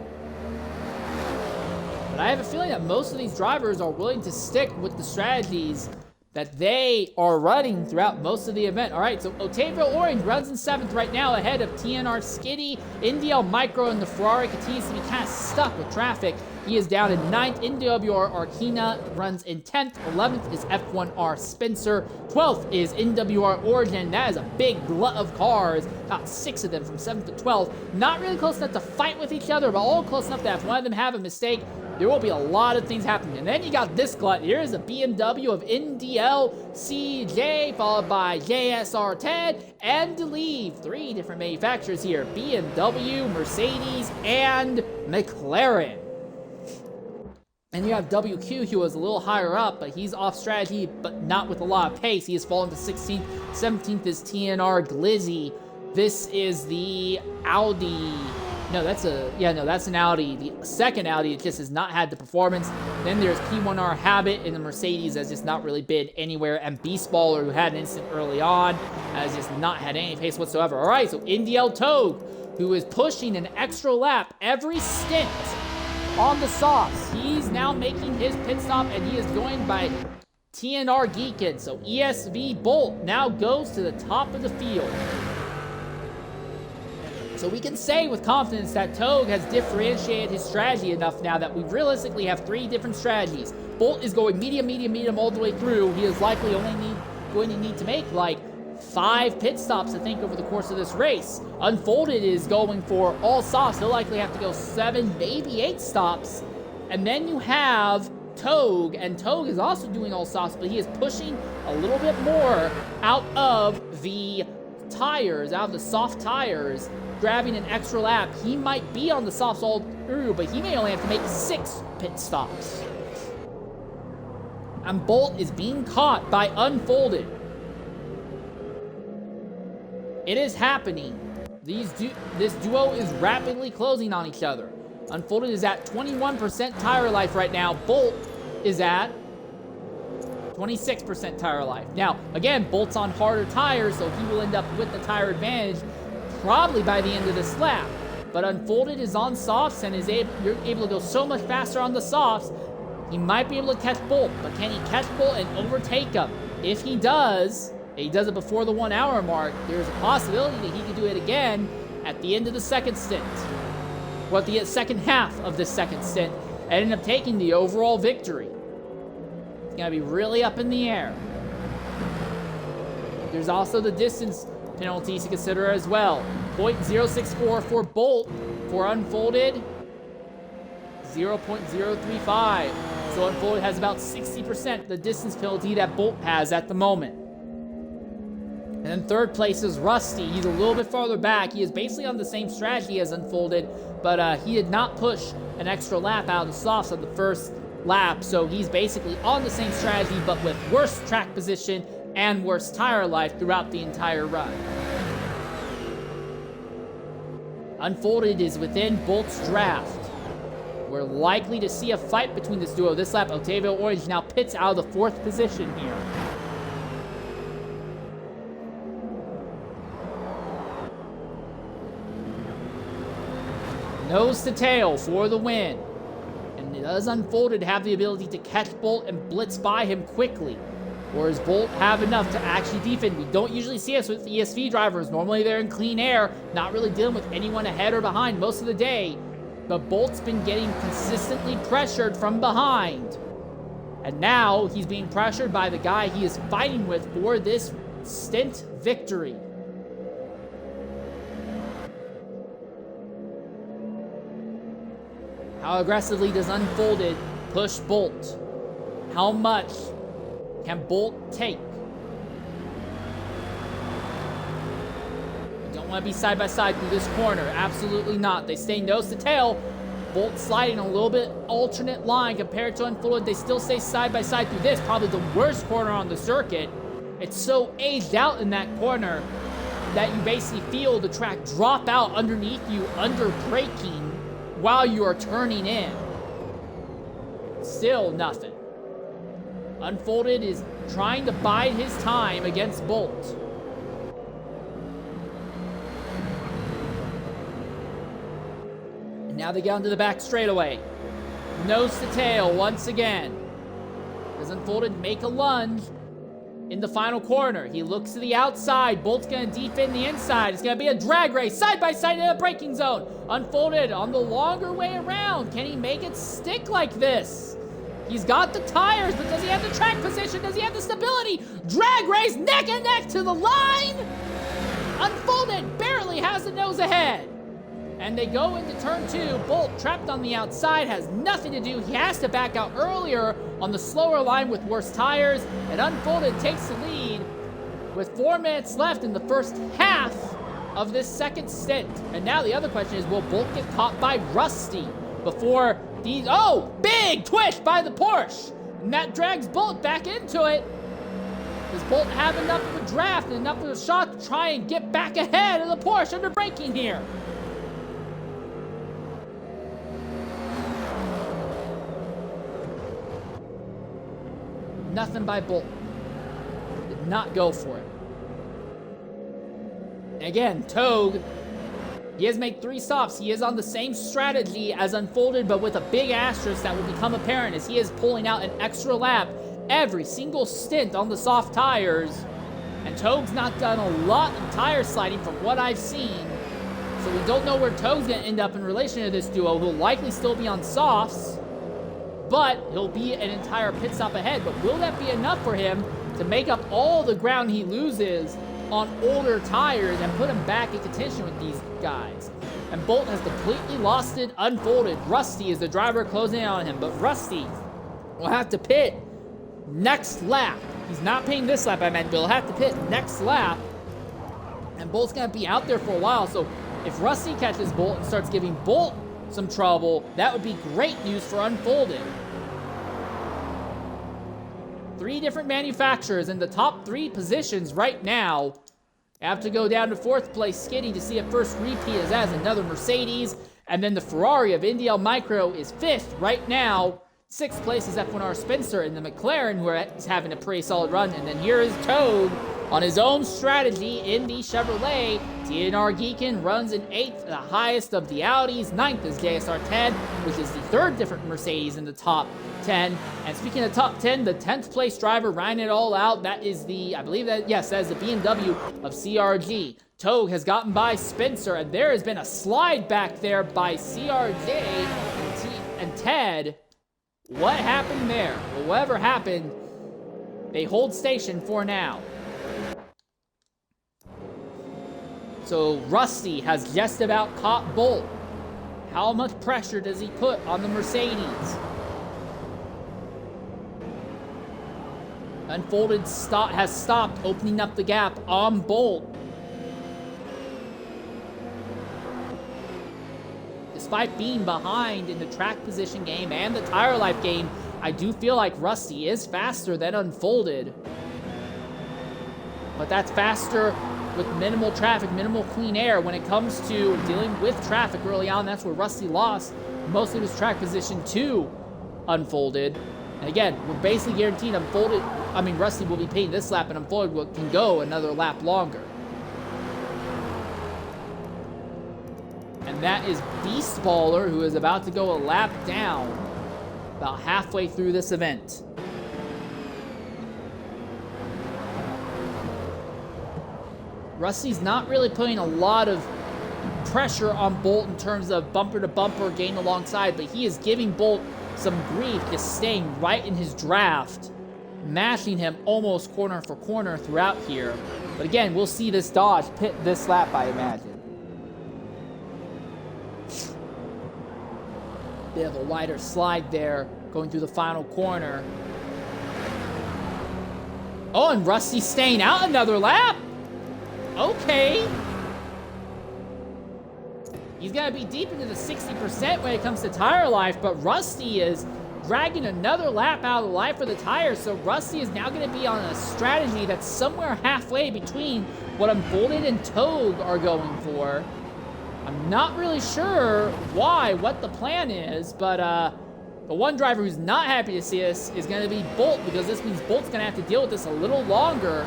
But I have a feeling that most of these drivers are willing to stick with the strategies that they are running throughout most of the event. All right, so Otavio Orange runs in 7th right now ahead of TNR Skitty. NDL Micro and the Ferrari continues to be kind of stuck with traffic. He is down in 9th. NWR Arkina runs in 10th. 11th is F1R Spencer. 12th is NWR Origin. That is a big glut of cars. About 6 of them from 7th to 12th. Not really close enough to fight with each other, but all close enough that if one of them have a mistake, there will be a lot of things happening. And then you got this glut. Here's a BMW of NDL CJ, followed by JSR Ted, and Leave. 3 different manufacturers here. BMW, Mercedes, and McLaren. And you have WQ, who was a little higher up, but he's off strategy, but not with a lot of pace. He has fallen to 16th. 17th is TNR Glizzy. This is the Audi. No, that's an Audi. The second Audi, it just has not had the performance. Then there's P1R Habit, and the Mercedes has just not really been anywhere. And Beast Baller, who had an incident early on, has just not had any pace whatsoever. All right, so NDL Togue, who is pushing an extra lap every stint on the softs. He's now making his pit stop, and he is joined by TNR Geekin. So ESV Bolt now goes to the top of the field. So we can say with confidence that Togue has differentiated his strategy enough now that we realistically have 3 different strategies. Bolt is going medium, medium, medium all the way through. He is likely only going to need to make like 5 pit stops, I think, over the course of this race. Unfolded is going for all softs. He'll likely have to go 7, maybe 8 stops. And then you have Togue, and Togue is also doing all softs, but he is pushing a little bit more out of the tires, out of the soft tires, grabbing an extra lap. He might be on the softs all through, but he may only have to make 6 pit stops. And Bolt is being caught by Unfolded. It is happening. This duo is rapidly closing on each other. Unfolded is at 21% tire life right now. Bolt is at 26% tire life. Now, again, Bolt's on harder tires, so he will end up with the tire advantage probably by the end of this lap. But Unfolded is on softs and you're able to go so much faster on the softs. He might be able to catch Bolt, but can he catch Bolt and overtake him? If he does, he does it before the 1 hour mark, there's a possibility that he could do it again at the end of the second stint. Or at the second half of the second stint, and end up taking the overall victory. It's gonna be really up in the air. There's also the distance penalties to consider as well. 0.064 for Bolt. For Unfolded, 0.035. So Unfolded has about 60% the distance penalty that Bolt has at the moment. And then third place is Rusty. He's a little bit farther back. He is basically on the same strategy as Unfolded, but he did not push an extra lap out of the softs on the first lap, so he's basically on the same strategy, but with worse track position and worse tire life throughout the entire run. Unfolded is within Bolt's draft. We're likely to see a fight between this duo this lap. Otavio Orange now pits out of the 4th position here. Nose to tail for the win. And does Unfolded have the ability to catch Bolt and blitz by him quickly? Or does Bolt have enough to actually defend? We don't usually see us with ESV drivers. Normally they're in clean air, not really dealing with anyone ahead or behind most of the day. But Bolt's been getting consistently pressured from behind. And now he's being pressured by the guy he is fighting with for this stint victory. How aggressively does Unfolded push Bolt? How much can Bolt take? You don't want to be side by side through this corner. Absolutely not. They stay nose to tail. Bolt sliding a little bit alternate line compared to Unfolded. They still stay side by side through this. Probably the worst corner on the circuit. It's so aged out in that corner that you basically feel the track drop out underneath you under braking while you are turning in. Still nothing. Unfolded is trying to bide his time against Bolt. And now they get onto the back straightaway. Nose to tail once again. Does Unfolded make a lunge? in the final corner. He looks to the outside. Bolt's gonna defend the inside. It's gonna be a drag race, side by side in a braking zone. Unfolded on the longer way around. Can he make it stick like this? He's got the tires, but does he have the track position? Does he have the stability? Drag race, neck and neck to the line. Unfolded barely has the nose ahead. And they go into turn 2. Bolt trapped on the outside, has nothing to do. He has to back out earlier on the slower line with worse tires. And Unfolded takes the lead with 4 minutes left in the first half of this second stint. And now the other question is, will Bolt get caught by Rusty before these... Oh, big twist by the Porsche. And that drags Bolt back into it. Does Bolt have enough of a draft and enough of a shot to try and get back ahead of the Porsche under braking here? Nothing by Bolt. Did not go for it. Again, Togue, he has made 3 stops. He is on the same strategy as Unfolded, but with a big asterisk that will become apparent as he is pulling out an extra lap every single stint on the soft tires. And Togue's not done a lot of tire sliding from what I've seen. So we don't know where Togue's going to end up in relation to this duo. He'll likely still be on softs, but he'll be an entire pit stop ahead. But will that be enough for him to make up all the ground he loses on older tires and put him back in contention with these guys? And Bolt has completely lost it. Unfolded. Rusty is the driver closing in on him, but Rusty will have to pit next lap. He's not pitting this lap, I meant, but he'll have to pit next lap. And Bolt's gonna be out there for a while, so if Rusty catches Bolt and starts giving Bolt some trouble, that would be great news for Unfolded. 3 different manufacturers in the top 3 positions right now. Have to go down to 4th place Skinny to see a first repeat as another Mercedes. And then the Ferrari of Indyl Micro is 5th right now. 6th place is F1R Spencer and the McLaren, who is having a pretty solid run. And then here is Togue on his own strategy in the Chevrolet. TNR Geekin runs in 8th, the highest of the Audis. 9th is JSR 10, which is the 3rd different Mercedes in the top 10. And speaking of top 10, the 10th place driver riding it all out, that is the, I believe that, yes, that is the BMW of CRG. Togue has gotten by Spencer, and there has been a slide back there by CRJ and Ted. What happened there? Well, whatever happened, they hold station for now. So Rusty has just about caught Bolt. How much pressure does he put on the Mercedes? Unfolded has stopped, opening up the gap on Bolt. Despite being behind in the track position game and the tire life game, I do feel like Rusty is faster than Unfolded. But that's faster with minimal traffic, minimal clean air. When it comes to dealing with traffic early on, that's where Rusty lost most of his track position to Unfolded. And again, we're basically guaranteed Rusty will be paid this lap, and Unfolded can go another lap longer. And that is Beast Baller, who is about to go a lap down about halfway through this event. Rusty's not really putting a lot of pressure on Bolt in terms of bumper to bumper gain alongside, but he is giving Bolt some grief, just staying right in his draft, mashing him almost corner for corner throughout here. But again, we'll see this Dodge pit this lap, I imagine. Bit of a wider slide there, going through the final corner. Oh, and Rusty staying out another lap? Okay. He's going to be deep into the 60% when it comes to tire life, but Rusty is dragging another lap out of the life for the tires, so Rusty is now going to be on a strategy that's somewhere halfway between what Unfolded and Togue are going for. I'm not really sure what the plan is, but the one driver who's not happy to see this is going to be Bolt, because this means Bolt's going to have to deal with this a little longer.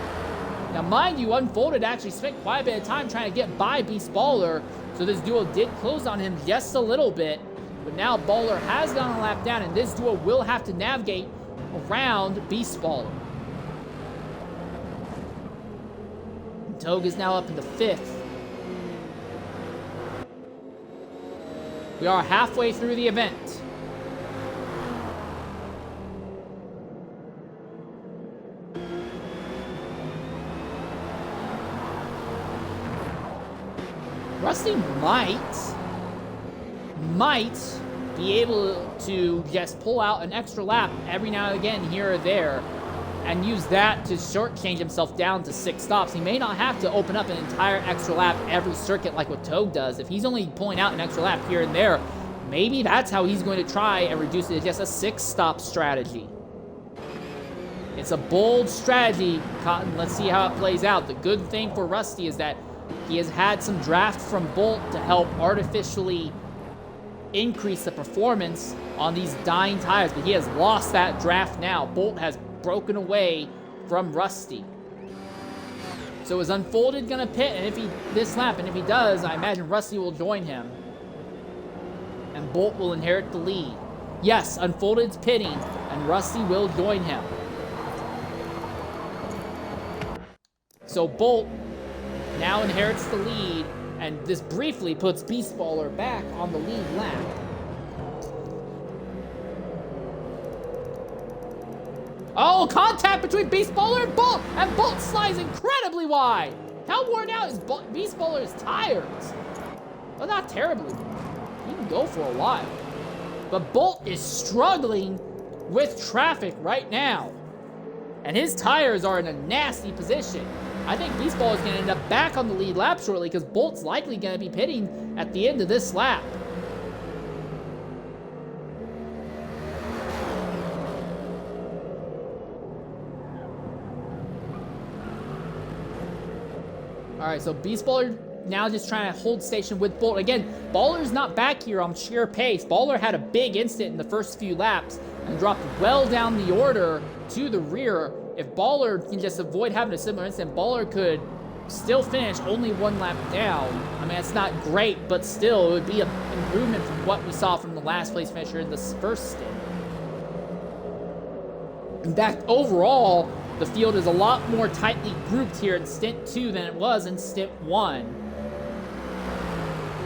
Now, mind you, Unfolded actually spent quite a bit of time trying to get by Beast Baller, so this duo did close on him just a little bit. But now Baller has gone a lap down, and this duo will have to navigate around Beast Baller. Togue is now up into 5th. We are halfway through the event. Rusty might be able to just pull out an extra lap every now and again here or there and use that to shortchange himself down to 6 stops. He may not have to open up an entire extra lap every circuit like what Togue does. If he's only pulling out an extra lap here and there, maybe that's how he's going to try and reduce it to just a 6-stop strategy. It's a bold strategy, Cotton. Let's see how it plays out. The good thing for Rusty is that he has had some draft from Bolt to help artificially increase the performance on these dying tires, but he has lost that draft now. Bolt has broken away from Rusty. So is Unfolded gonna pit and this lap, and if he does, I imagine Rusty will join him. And Bolt will inherit the lead. Yes, Unfolded's pitting, and Rusty will join him. So Bolt now inherits the lead, and this briefly puts Beast Baller back on the lead lap. Oh, contact between Beast Baller and Bolt slides incredibly wide. How worn out is Beast Baller's tires? Well, not terribly. He can go for a while. But Bolt is struggling with traffic right now. And his tires are in a nasty position. I think Beast Baller is going to end up back on the lead lap shortly because Bolt's likely going to be pitting at the end of this lap. Alright, so Beast Baller now just trying to hold station with Bolt. Again, Baller's not back here on sheer pace. Baller had a big incident in the first few laps and dropped well down the order to the rear. If Baller can just avoid having a similar incident, Baller could still finish only 1 lap down. I mean, it's not great, but still, it would be an improvement from what we saw from the last place finisher in this first stint. In fact, overall, the field is a lot more tightly grouped here in Stint 2 than it was in Stint 1.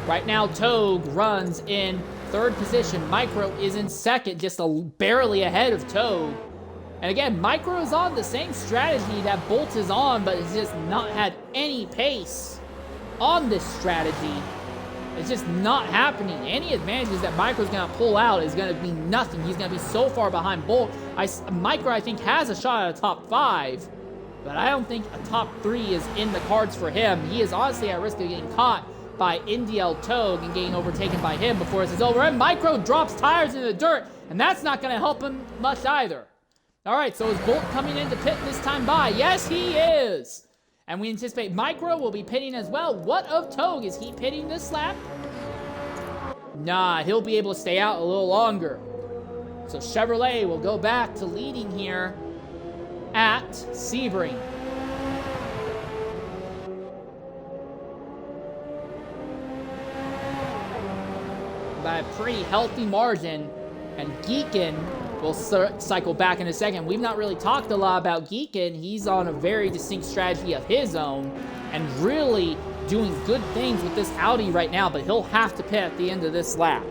Right now, Togue runs in 3rd position. Micro is in 2nd, just barely ahead of Togue. And again, Micro is on the same strategy that Bolt is on, but has just not had any pace on this strategy. It's just not happening. Any advantages that Micro's going to pull out is going to be nothing. He's going to be so far behind Bolt. Micro, I think, has a shot at a top 5, but I don't think a top 3 is in the cards for him. He is honestly at risk of getting caught by NDL Togue and getting overtaken by him before this is over. And Micro drops tires in the dirt, and that's not going to help him much either. All right, so is Bolt coming into pit this time by? Yes, he is. And we anticipate Micro will be pitting as well. What of Togue? Is he pitting this lap? Nah, he'll be able to stay out a little longer. So Chevrolet will go back to leading here at Sebring. By a pretty healthy margin, and Geekin will cycle back in a second. We've not really talked a lot about Geekin. He's on a very distinct strategy of his own and really doing good things with this Audi right now, but he'll have to pit at the end of this lap.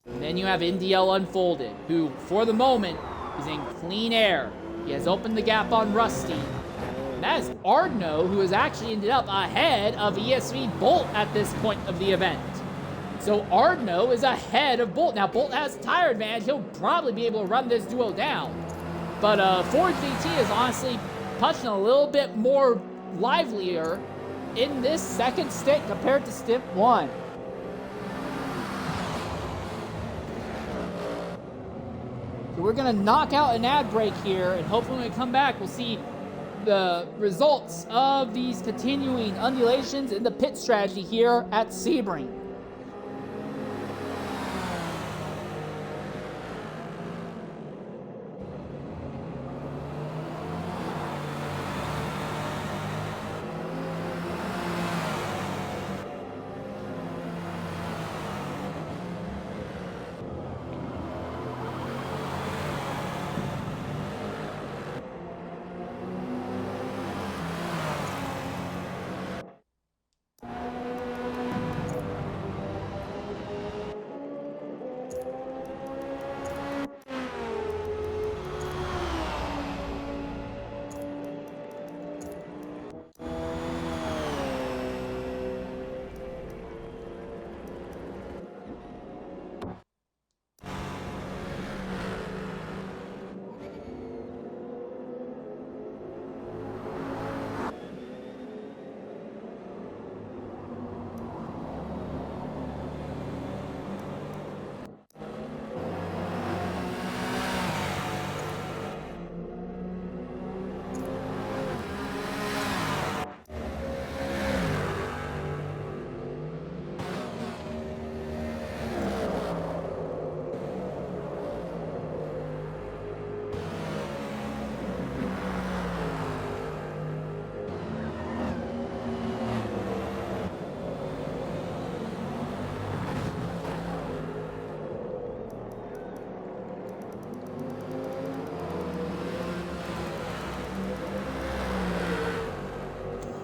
And then you have NDL Unfolded, who, for the moment, is in clean air. He has opened the gap on Rusty. And that is Ardno, who has actually ended up ahead of ESV Bolt at this point of the event. So Ardno is ahead of Bolt. Now, Bolt has tire advantage. He'll probably be able to run this duo down. But Ford GT is honestly punching a little bit more livelier in this second stint compared to Stint 1. So we're going to knock out an ad break here, and hopefully when we come back, we'll see the results of these continuing undulations in the pit strategy here at Sebring.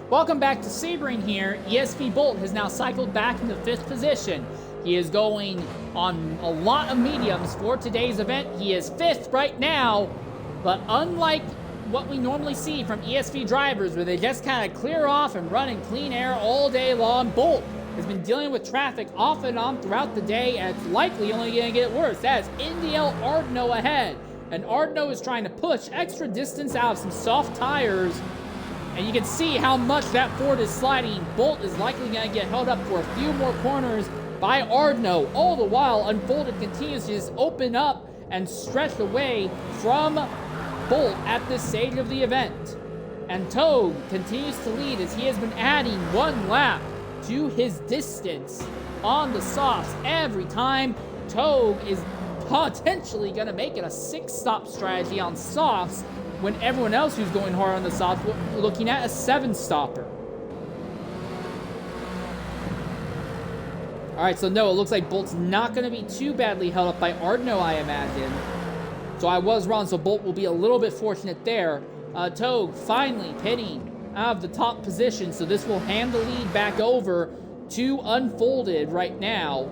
Welcome back to Sebring here. ESV Bolt has now cycled back into 5th position. He is going on a lot of mediums for today's event. He is 5th right now, but unlike what we normally see from ESV drivers where they just kind of clear off and run in clean air all day long, Bolt has been dealing with traffic off and on throughout the day, and it's likely only going to get worse. That is Indiel Ardno ahead, and Ardno is trying to push extra distance out of some soft tires. And you can see how much that Ford is sliding. Bolt is likely going to get held up for a few more corners by Ardno. All the while, Unfolded continues to just open up and stretch away from Bolt at this stage of the event. And Toad continues to lead as he has been adding 1 lap to his distance on the softs every time. Toad is potentially going to make it a 6-stop strategy on softs, when everyone else who's going hard on the softs looking at a 7-stopper. All right, so no, it looks like Bolt's not going to be too badly held up by Ardno, I imagine. So I was wrong, so Bolt will be a little bit fortunate there. Toad finally pitting out of the top position, so this will hand the lead back over to Unfolded right now.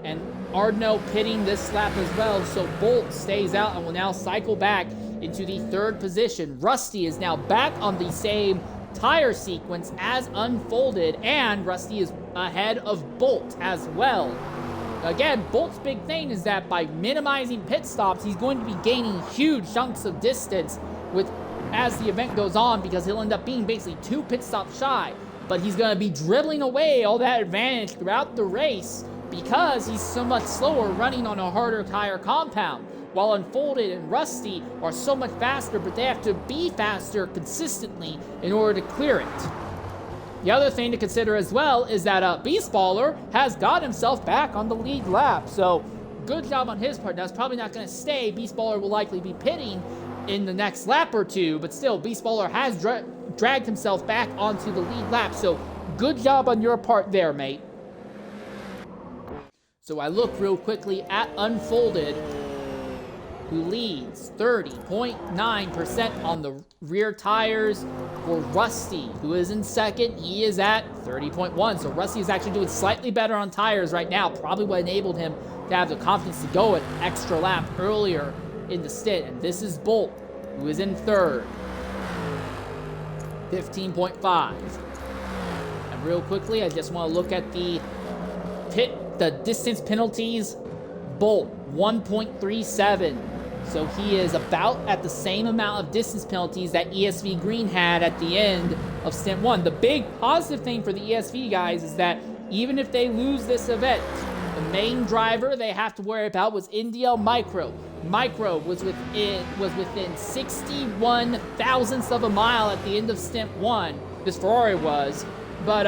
And Ardno pitting this lap as well, so Bolt stays out and will now cycle back into the 3rd position. Rusty is now back on the same tire sequence as Unfolded, and Rusty is ahead of Bolt as well. Again, Bolt's big thing is that by minimizing pit stops, he's going to be gaining huge chunks of distance as the event goes on, because he'll end up being basically 2 pit stops shy. But he's going to be dribbling away all that advantage throughout the race, because he's so much slower running on a harder tire compound, while Unfolded and Rusty are so much faster, but they have to be faster consistently in order to clear it. The other thing to consider as well is that Beastballer has got himself back on the lead lap, so good job on his part. That's probably not going to stay. Beastballer will likely be pitting in the next lap or two, but still, Beastballer has dragged himself back onto the lead lap, so good job on your part there, mate. So I look real quickly at Unfolded, who leads 30.9% on the rear tires. For Rusty, who is in 2nd, he is at 30.1. So Rusty is actually doing slightly better on tires right now, probably what enabled him to have the confidence to go an extra lap earlier in the stint. And this is Bolt, who is in 3rd, 15.5. And real quickly, I just want to look at the distance penalties. Bolt, 1.37. So he is about at the same amount of distance penalties that ESV Green had at the end of Stint 1. The big positive thing for the ESV guys is that even if they lose this event, the main driver they have to worry about was Indiel Micro. Micro was within 61 thousandths of a mile at the end of Stint 1. This Ferrari was. But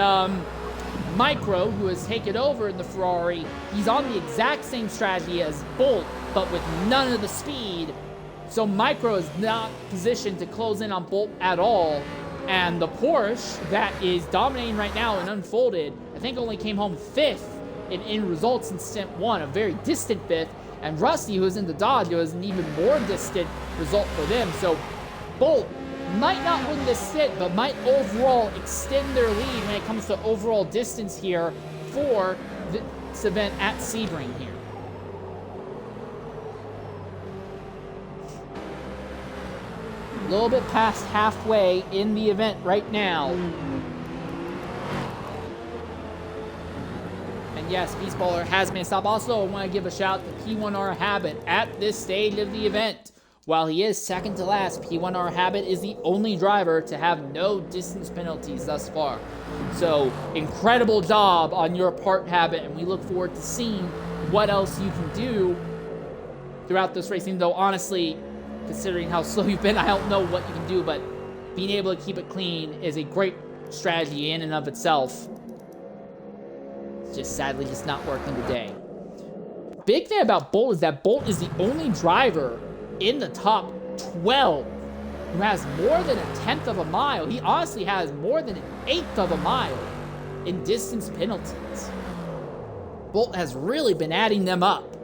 Micro, who has taken over in the Ferrari, he's on the exact same strategy as Bolt, but with none of the speed. So Micro is not positioned to close in on Bolt at all. And the Porsche that is dominating right now and Unfolded, I think only came home 5th in results in Stint 1, a very distant 5th. And Rusty, who is in the Dodge, was an even more distant result for them. So Bolt might not win this stint, but might overall extend their lead when it comes to overall distance here for this event at Sebring here. A little bit past halfway in the event right now. And yes, Beastballer has made a stop. Also, I want to give a shout to P1R Habit at this stage of the event. While he is 2nd to last, P1R Habit is the only driver to have no distance penalties thus far. So, incredible job on your part, Habit, and we look forward to seeing what else you can do throughout this racing. Though, honestly, considering how slow you've been, I don't know what you can do, but being able to keep it clean is a great strategy in and of itself. It's just sadly just not working today. Big thing about Bolt is that Bolt is the only driver in the top 12 who has more than 1/10 of a mile. He honestly has more than 1/8 of a mile in distance penalties. Bolt has really been adding them up.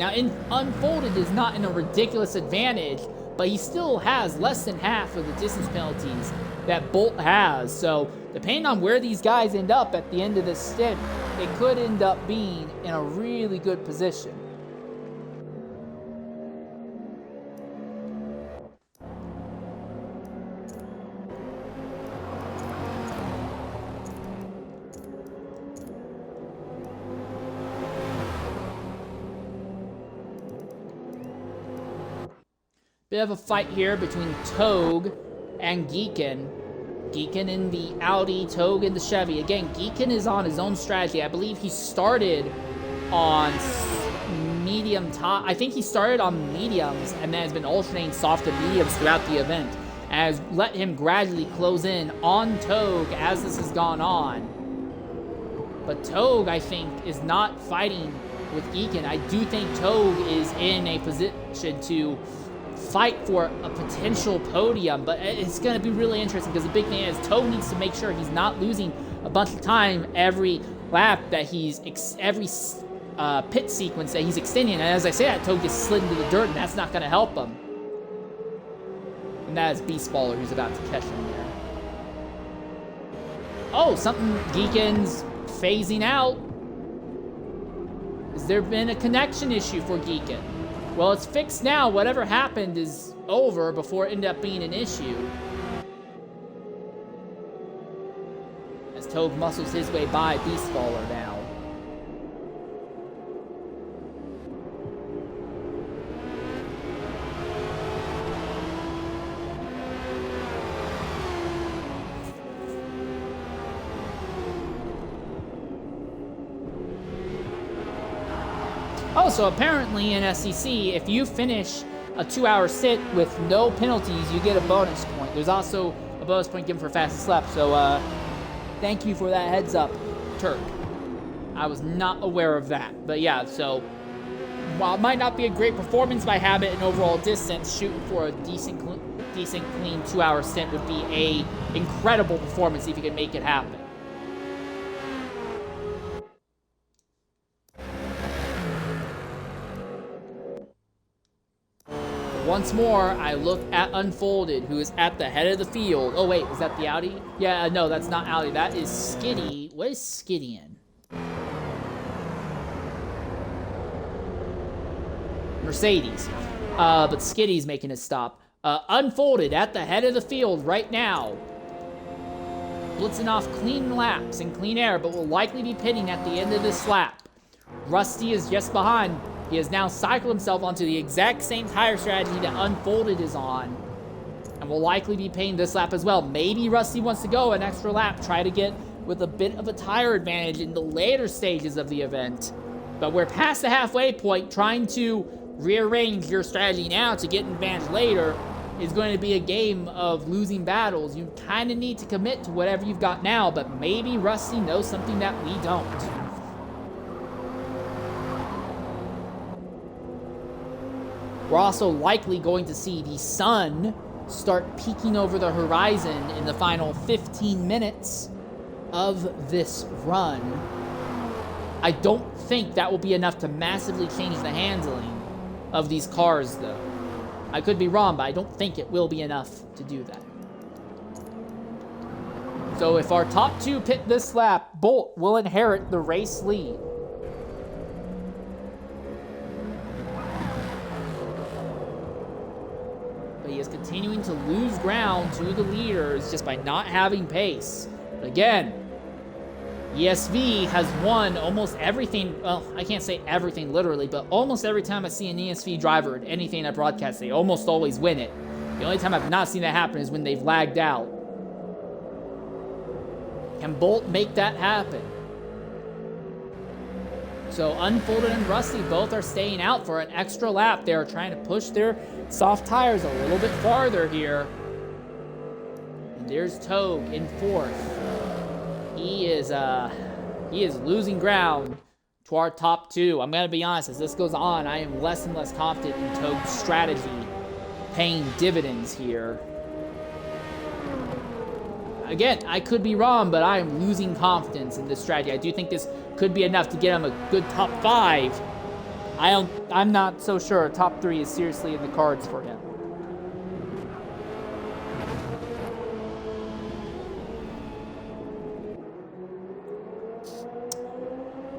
Now, Unfolded is not in a ridiculous advantage, but he still has less than half of the distance penalties that Bolt has. So, depending on where these guys end up at the end of this stint, it could end up being in a really good position. Bit of a fight here between Togue and Geekin. Geekin in the Audi, Togue in the Chevy. Again, Geekin is on his own strategy. I believe he started on medium top. I think he started on mediums and then has been alternating soft to mediums throughout the event. And has let him gradually close in on Togue as this has gone on. But Togue, I think, is not fighting with Geekin. I do think Togue is in a position to fight for a potential podium, but it's going to be really interesting because the big thing is Togue needs to make sure he's not losing a bunch of time every lap that he's every pit sequence that he's extending. And as I say that, Togue gets slid into the dirt, and that's not going to help him. And that is Beast Baller who's about to catch him there. Oh, something Geekin's phasing out. Has there been a connection issue for Geekin? Well, it's fixed now. Whatever happened is over before it ended up being an issue. As Togue muscles his way by Beast Baller now. Oh, so apparently in SEC, if you finish a 2-hour sit with no penalties, you get a bonus point. There's also a bonus point given for fastest lap, so thank you for that heads up, Turk. I was not aware of that. But yeah, so while it might not be a great performance by habit and overall distance, shooting for a decent clean 2-hour stint would be a incredible performance if you can make it happen. Once more, I look at Unfolded, who is at the head of the field. Oh, wait, is that the Audi? Yeah, no, that's not Audi. That is Skiddy. What is Skiddy in? Mercedes. But Skiddy's making a stop. Unfolded at the head of the field right now. Blitzing off clean laps and clean air, but will likely be pitting at the end of this lap. Rusty is just behind. He has now cycled himself onto the exact same tire strategy that Unfolded is on, and will likely be paying this lap as well. Maybe Rusty wants to go an extra lap, try to get with a bit of a tire advantage in the later stages of the event. But we're past the halfway point. Trying to rearrange your strategy now to get an advantage later is going to be a game of losing battles. You kind of need to commit to whatever you've got now, but maybe Rusty knows something that we don't. We're also likely going to see the sun start peeking over the horizon in the final 15 minutes of this run. I don't think that will be enough to massively change the handling of these cars, though. I could be wrong, but I don't think it will be enough to do that. So if our top two pit this lap, Bolt will inherit the race lead. He is continuing to lose ground to the leaders just by not having pace. But again, ESV has won almost everything. Well, I can't say everything literally, but almost every time I see an ESV driver in anything I broadcast, they almost always win it. The only time I've not seen that happen is when they've lagged out. Can Bolt make that happen? So Unfolded and Rusty both are staying out for an extra lap. They are trying to push their soft tires a little bit farther here. And there's Togue in fourth. He is losing ground to our top two. I'm going to be honest, as this goes on, I am less and less confident in Togue's strategy paying dividends here. Again, I could be wrong, but I am losing confidence in this strategy. I do think this could be enough to get him a good top 5. I'm not so sure top 3 is seriously in the cards for him.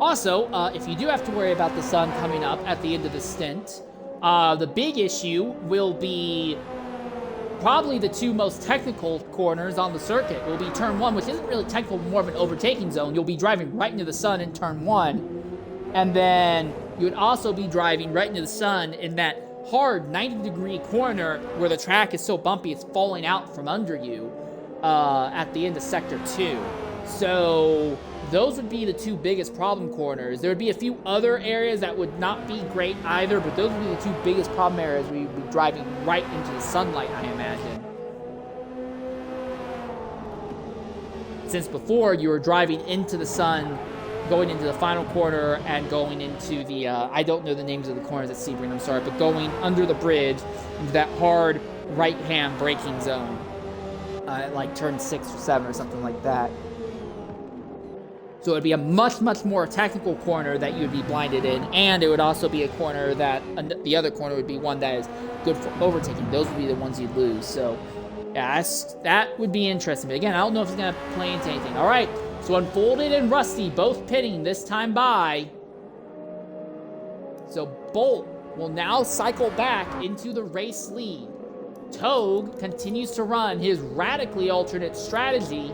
Also, if you do have to worry about the sun coming up at the end of the stint, the big issue will be probably the 2 most technical corners on the circuit. Will be turn 1, which isn't really technical, more of an overtaking zone. You'll be driving right into the sun in turn 1, and then you would also be driving right into the sun in that hard 90-degree corner where the track is so bumpy it's falling out from under you at the end of sector 2. So those would be the 2 biggest problem corners. There would be a few other areas that would not be great either, but those would be the 2 biggest problem areas where you'd be driving right into the sunlight, I imagine. Since before you were driving into the sun, going into the final corner and going into the, I don't know the names of the corners at Sebring, I'm sorry, but going under the bridge into that hard right-hand braking zone, like turn 6 or 7 or something like that. So it would be a much, much more technical corner that you would be blinded in, and it would also be a corner that, the other corner would be one that is good for overtaking. Those would be the ones you'd lose. So, yeah, that would be interesting. But again, I don't know if it's going to play into anything. All right, so Unfolded and Rusty both pitting this time by. So Bolt will now cycle back into the race lead. Togue continues to run his radically alternate strategy,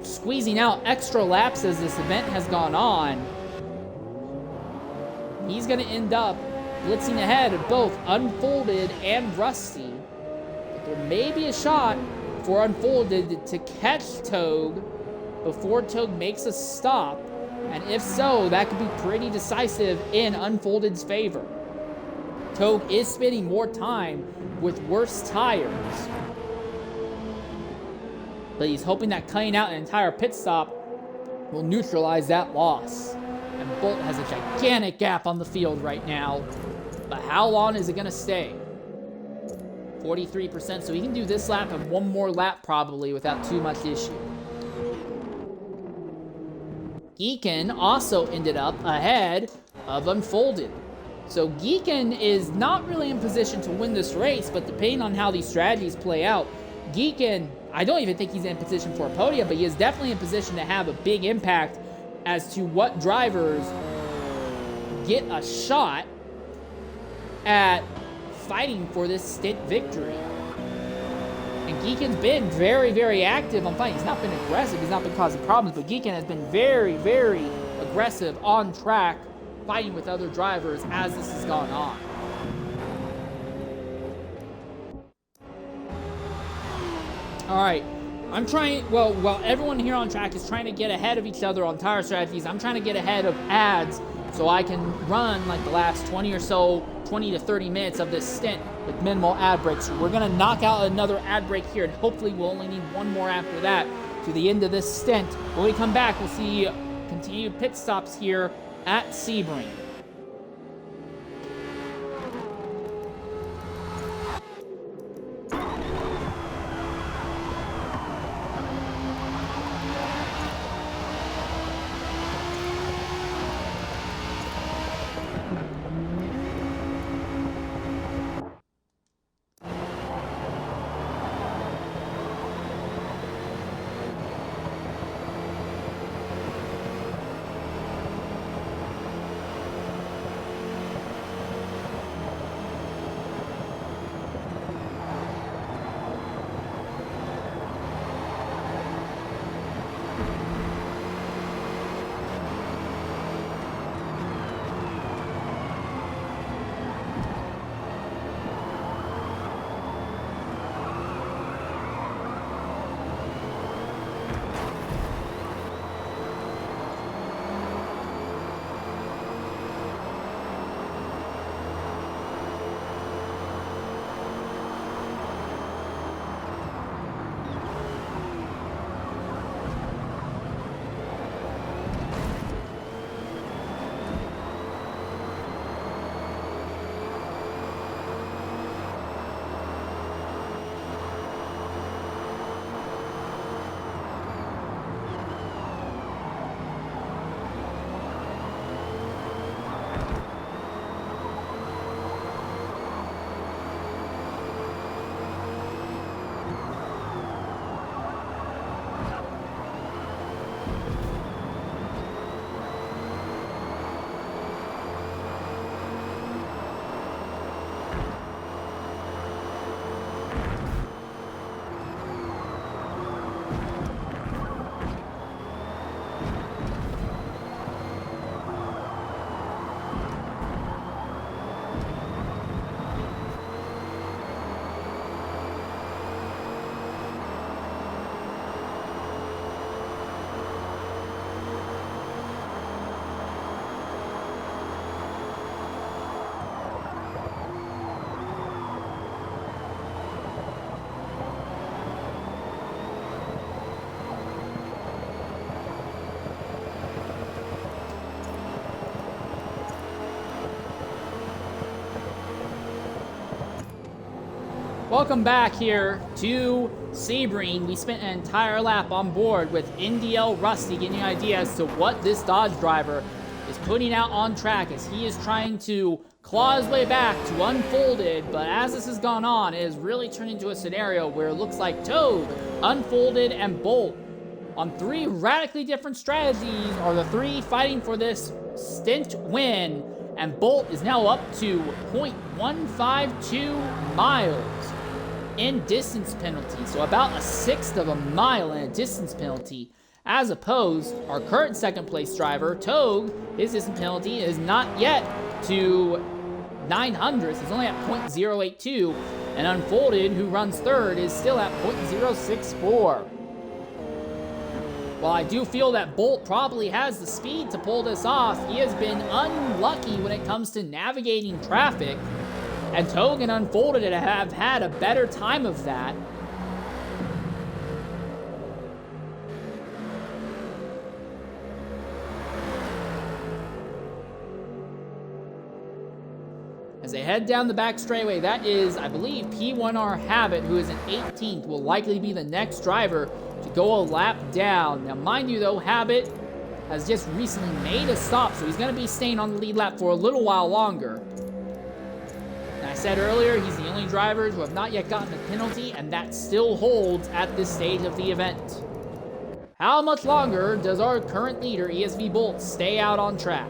squeezing out extra laps as this event has gone on. He's going to end up blitzing ahead of both Unfolded and Rusty. But there may be a shot for Unfolded to catch Togue before Togue makes a stop. And if so, that could be pretty decisive in Unfolded's favor. Togue is spending more time with worse tires, but he's hoping that cutting out an entire pit stop will neutralize that loss. And Bolt has a gigantic gap on the field right now, but how long is it going to stay? 43%, so he can do this lap and one more lap probably without too much issue. Geekin also ended up ahead of Unfolded. So Geekin is not really in position to win this race, but depending on how these strategies play out, Geekin, I don't even think he's in position for a podium, but he is definitely in position to have a big impact as to what drivers get a shot at fighting for this stint victory. And Geekin's been very, very active on fighting. He's not been aggressive, he's not been causing problems, but Geekin has been very, very aggressive on track, fighting with other drivers as this has gone on. All right, I'm trying, well, while everyone here on track is trying to get ahead of each other on tire strategies, I'm trying to get ahead of ads so I can run like the last 20 or so, 20 to 30 minutes of this stint with minimal ad breaks. So we're gonna knock out another ad break here, and hopefully we'll only need one more after that to the end of this stint. When we come back, we'll see continued pit stops here at Sebring. Welcome back here to Sebring. We spent an entire lap on board with NDL Rusty getting an idea as to what this Dodge driver is putting out on track as he is trying to claw his way back to Unfolded, but as this has gone on, it has really turned into a scenario where it looks like Toad, Unfolded, and Bolt on three radically different strategies are the three fighting for this stint win, and Bolt is now up to 0.152 miles in distance penalty, so about a sixth of a mile in a distance penalty, as opposed our current second place driver, Toad, his distance penalty is not yet to 900s, he's only at 0.082, and Unfolded, who runs third, is still at 0.064. While I do feel that Bolt probably has the speed to pull this off, he has been unlucky when it comes to navigating traffic, and Toad and Unfolded have had a better time of that. As they head down the back straightaway, that is, I believe, P1R Habit, who is in 18th, will likely be the next driver to go a lap down. Now, mind you, though, Habit has just recently made a stop, so he's going to be staying on the lead lap for a little while longer. And I said earlier, he's the only driver who have not yet gotten a penalty, and that still holds at this stage of the event. How much longer does our current leader, ESV Bolt, stay out on track?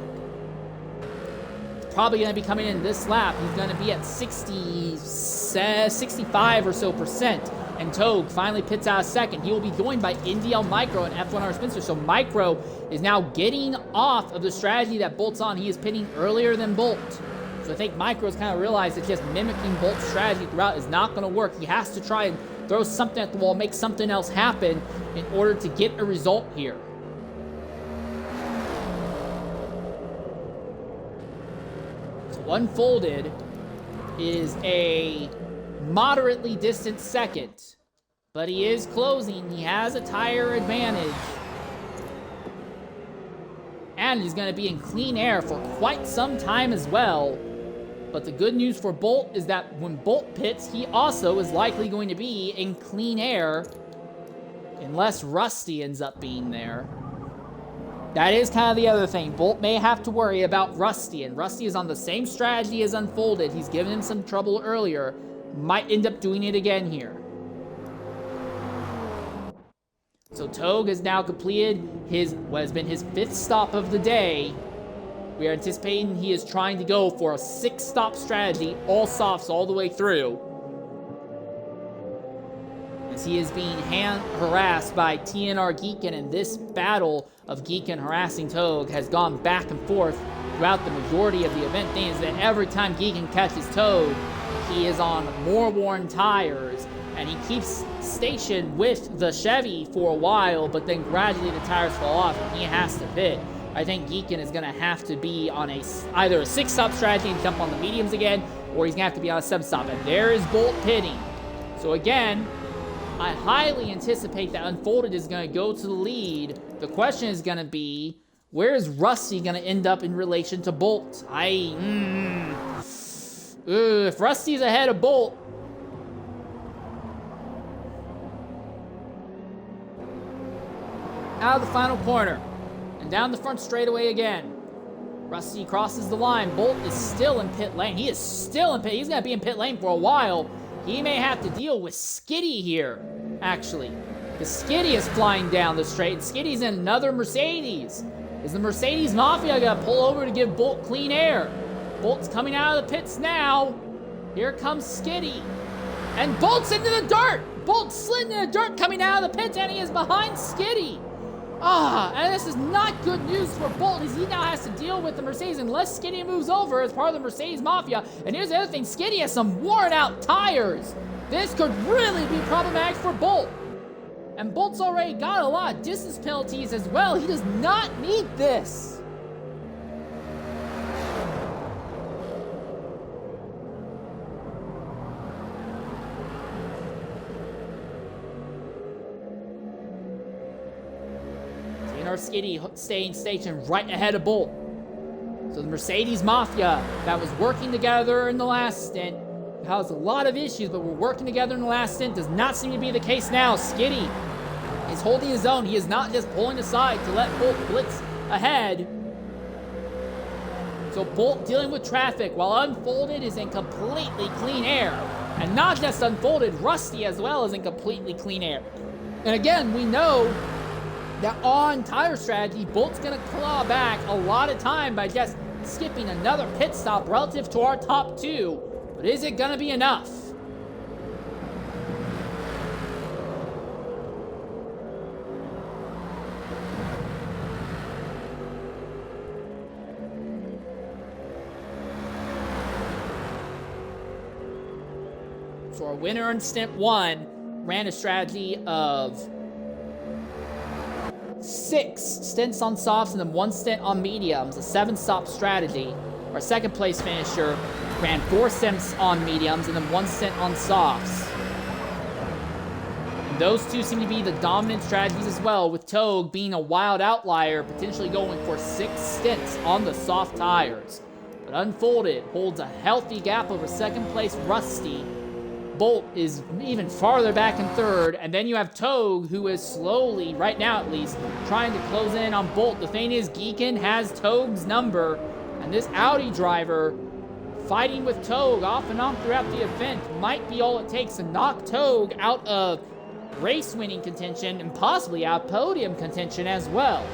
Probably going to be coming in this lap. He's going to be at 65 or so percent. And Toad finally pits out second. He will be joined by NDL Micro and F1R Spencer. So Micro is now getting off of the strategy that Bolt's on. He is pitting earlier than Bolt. So I think Micro's kind of realized that just mimicking Bolt's strategy throughout is not going to work. He has to try and throw something at the wall, make something else happen in order to get a result here. Unfolded is a moderately distant second, but he is closing. He has a tire advantage, and he's going to be in clean air for quite some time as well. But the good news for Bolt is that when Bolt pits, he also is likely going to be in clean air, unless Rusty ends up being there. That is kind of the other thing. Bolt may have to worry about Rusty, and Rusty is on the same strategy as Unfolded. He's given him some trouble earlier. Might end up doing it again here. So Toad has now completed what has been his 5th stop of the day. We are anticipating he is trying to go for a 6-stop strategy, all softs all the way through. As he is being harassed by TNR Geekin, and this battle of Geekin harassing Toad has gone back and forth throughout the majority of the event. Thing is that every time Geekin catches Toad, he is on more worn tires, and he keeps station with the Chevy for a while, but then gradually the tires fall off and he has to pit. I think Geekin is going to have to be on either a 6-stop strategy and jump on the mediums again, or he's going to have to be on a 7-stop, and there is Bolt pitting. So again, I highly anticipate that Unfolded is going to go to the lead. The question is going to be, where is Rusty going to end up in relation to Bolt? If Rusty's ahead of Bolt, out of the final corner and down the front straightaway again. Rusty crosses the line. Bolt is still in pit lane. He is still in pit. He's going to be in pit lane for a while. He may have to deal with Skitty here, actually. Because Skitty is flying down the straight, and Skitty's in another Mercedes. Is the Mercedes Mafia going to pull over to give Bolt clean air? Bolt's coming out of the pits now. Here comes Skitty. And Bolt's into the dirt! Bolt slid into the dirt coming out of the pits, and he is behind Skitty. And this is not good news for Bolt, as he now has to deal with the Mercedes unless Skitty moves over as part of the Mercedes Mafia. And here's the other thing, Skitty has some worn out tires. This could really be problematic for Bolt. And Bolt's already got a lot of distance penalties as well. He does not need this. Skitty staying stationed right ahead of Bolt. So the Mercedes Mafia that was working together in the last stint has a lot of issues, but we're working together in the last stint. Does not seem to be the case now. Skitty is holding his own. He is not just pulling aside to let Bolt blitz ahead. So Bolt dealing with traffic while Unfolded is in completely clean air. And not just Unfolded, Rusty as well is in completely clean air. And again, we know that on tire strategy, Bolt's gonna claw back a lot of time by just skipping another pit stop relative to our top two. But is it gonna be enough? So our winner in stint 1 ran a strategy of 6 stints on softs and then 1 stint on mediums, a 7-stop strategy. Our second place finisher ran 4 stints on mediums and then 1 stint on softs. And those two seem to be the dominant strategies as well, with Togue being a wild outlier, potentially going for 6 stints on the soft tires. But Unfolded holds a healthy gap over second place Rusty. Bolt is even farther back in third, and then you have Togue, who is slowly, right now at least, trying to close in on Bolt. The thing is, Geekin has Togue's number, and this Audi driver fighting with Togue off and on throughout the event might be all it takes to knock Togue out of race-winning contention and possibly out of podium contention as well.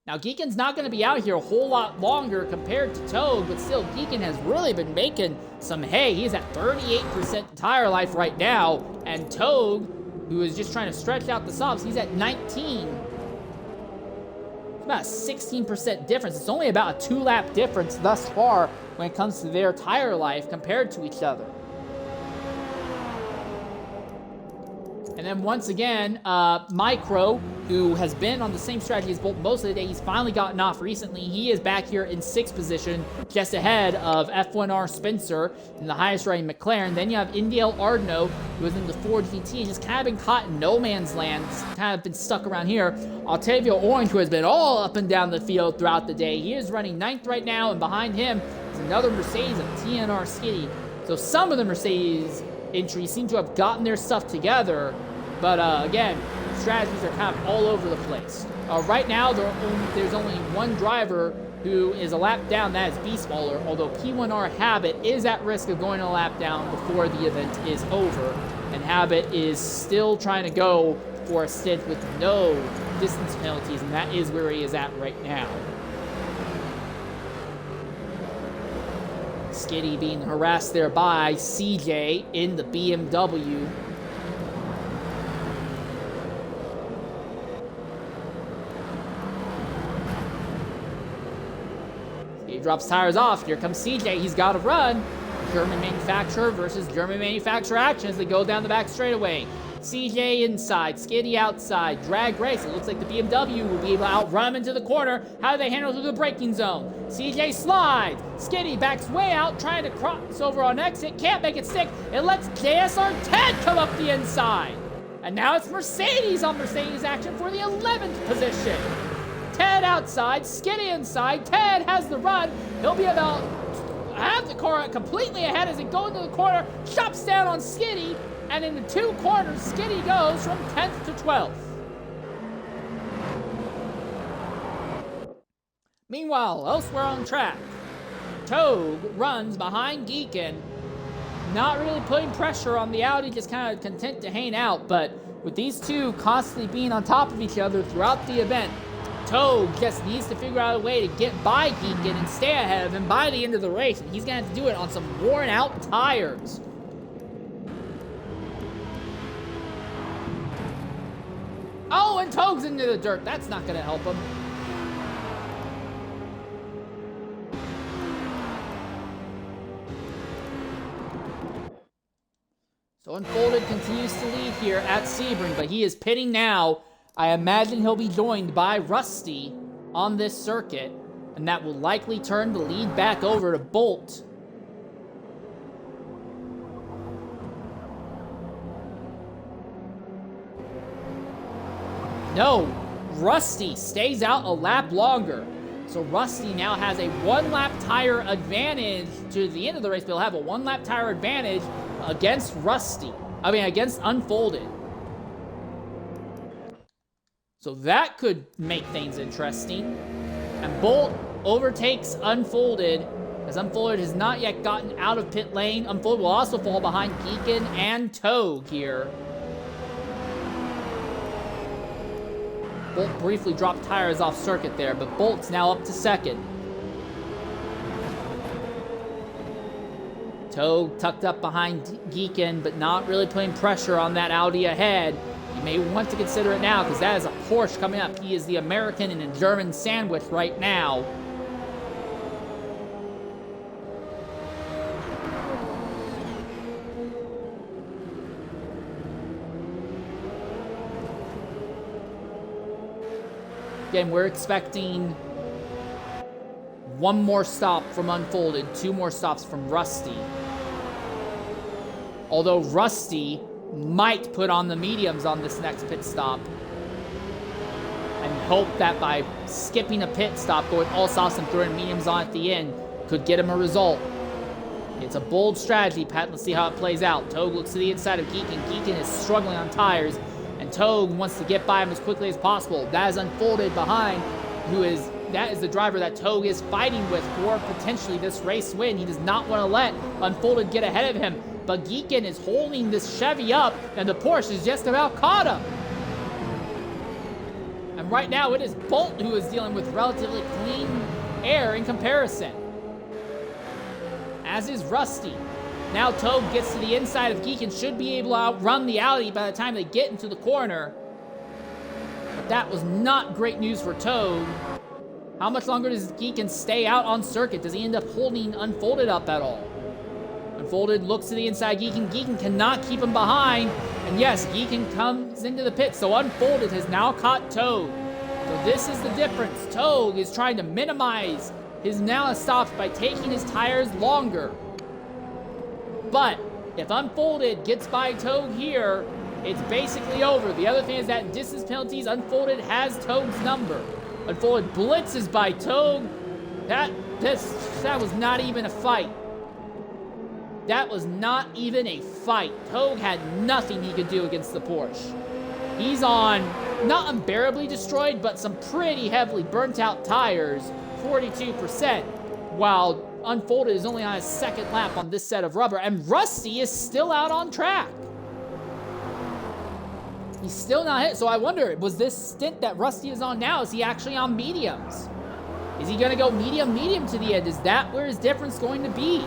Now, Geekin's not going to be out here a whole lot longer compared to Togue, but still, Geekin has really been making some hay. He's at 38% tire life right now, and Togue, who is just trying to stretch out the softs, he's at 19. It's about a 16% difference. It's only about a 2-lap difference thus far when it comes to their tire life compared to each other. And then once again, Micro, who has been on the same strategy as Bolt most of the day, he's finally gotten off recently. He is back here in 6th position, just ahead of F1R Spencer in the highest rating McLaren. Then you have Indiel Ardno, who is in the Ford GT, and just kind of been caught in no man's land, kind of been stuck around here. Octavio Orange, who has been all up and down the field throughout the day. He is running 9th right now, and behind him is another Mercedes of TNR Skitty. So some of the Mercedes entries seem to have gotten their stuff together, but again, strategies are kind of all over the place. Right now, there's only one driver who is a lap down, that is Beastballer, although P1R Habit is at risk of going a lap down before the event is over, and Habit is still trying to go for a stint with no distance penalties, and that is where he is at right now. Skitty being harassed there by CJ in the BMW. He drops tires off. Here comes CJ. He's got to run. German manufacturer versus German manufacturer action as they go down the back straightaway. CJ inside, Skitty outside, drag race. It looks like the BMW will be able to outrun him into the corner. How do they handle through the braking zone? CJ slides. Skitty backs way out, trying to cross over on exit. Can't make it stick. It lets JSR Ted come up the inside. And now it's Mercedes on Mercedes action for the 11th position. Ted outside, Skitty inside. Ted has the run. He'll be about half the car completely ahead as it goes into the corner, chops down on Skitty, and in the 2 corners, Skitty goes from 10th to 12th. Meanwhile, elsewhere on track, Togue runs behind Geekin, not really putting pressure on the Audi, just kind of content to hang out, but with these two constantly being on top of each other throughout the event, Togue just needs to figure out a way to get by Geekin and stay ahead of him by the end of the race, and he's going to have to do it on some worn-out tires. Oh, and Togue's into the dirt. That's not going to help him. So Unfolded continues to lead here at Sebring, but he is pitting now. I imagine he'll be joined by Rusty on this circuit, and that will likely turn the lead back over to Bolt. No, Rusty stays out a lap longer. So Rusty now has a 1-lap tire advantage to the end of the race, but he'll have a 1-lap tire advantage against against Unfolded. So that could make things interesting. And Bolt overtakes Unfolded, as Unfolded has not yet gotten out of pit lane. Unfolded will also fall behind Geekin and Togue here. Bolt briefly dropped tires off circuit there, but Bolt's now up to second. Togue tucked up behind Geekin, but not really putting pressure on that Audi ahead. You may want to consider it now, because that is a Porsche coming up. He is the American in a German sandwich right now. Again, we're expecting one more stop from Unfolded, 2 more stops from Rusty. Although Rusty might put on the mediums on this next pit stop and hope that by skipping a pit stop, going all softs and throwing mediums on at the end, could get him a result. It's a bold strategy, Pat. Let's see how it plays out. Togue looks to the inside of Geekin. Geekin is struggling on tires, and Togue wants to get by him as quickly as possible. That is Unfolded behind, that is the driver that Togue is fighting with for potentially this race win. He does not want to let Unfolded get ahead of him, but Geekin is holding this Chevy up, and the Porsche is just about caught him. And right now, it is Bolt who is dealing with relatively clean air in comparison, as is Rusty. Now Togue gets to the inside of Geekin, should be able to outrun the Audi by the time they get into the corner. But that was not great news for Togue. How much longer does Geekin stay out on circuit? Does he end up holding Unfolded up at all? Unfolded looks to the inside Geekin. Geekin cannot keep him behind. And yes, Geekin comes into the pit, so Unfolded has now caught Togue. So this is the difference. Togue is trying to minimize his now stops by taking his tires longer. But if Unfolded gets by Togue here, it's basically over. The other thing is that in distance penalties, Unfolded has Togue's number. Unfolded blitzes by Togue. That was not even a fight. That was not even a fight. Togue had nothing he could do against the Porsche. He's on, not unbearably destroyed, but some pretty heavily burnt out tires, 42%, while Unfolded is only on his second lap on this set of rubber, and Rusty is still out on track. He's still not hit, so I wonder, was this stint that Rusty is on now, is he actually on mediums? Is he gonna go medium to the end? Is that where his difference going to be?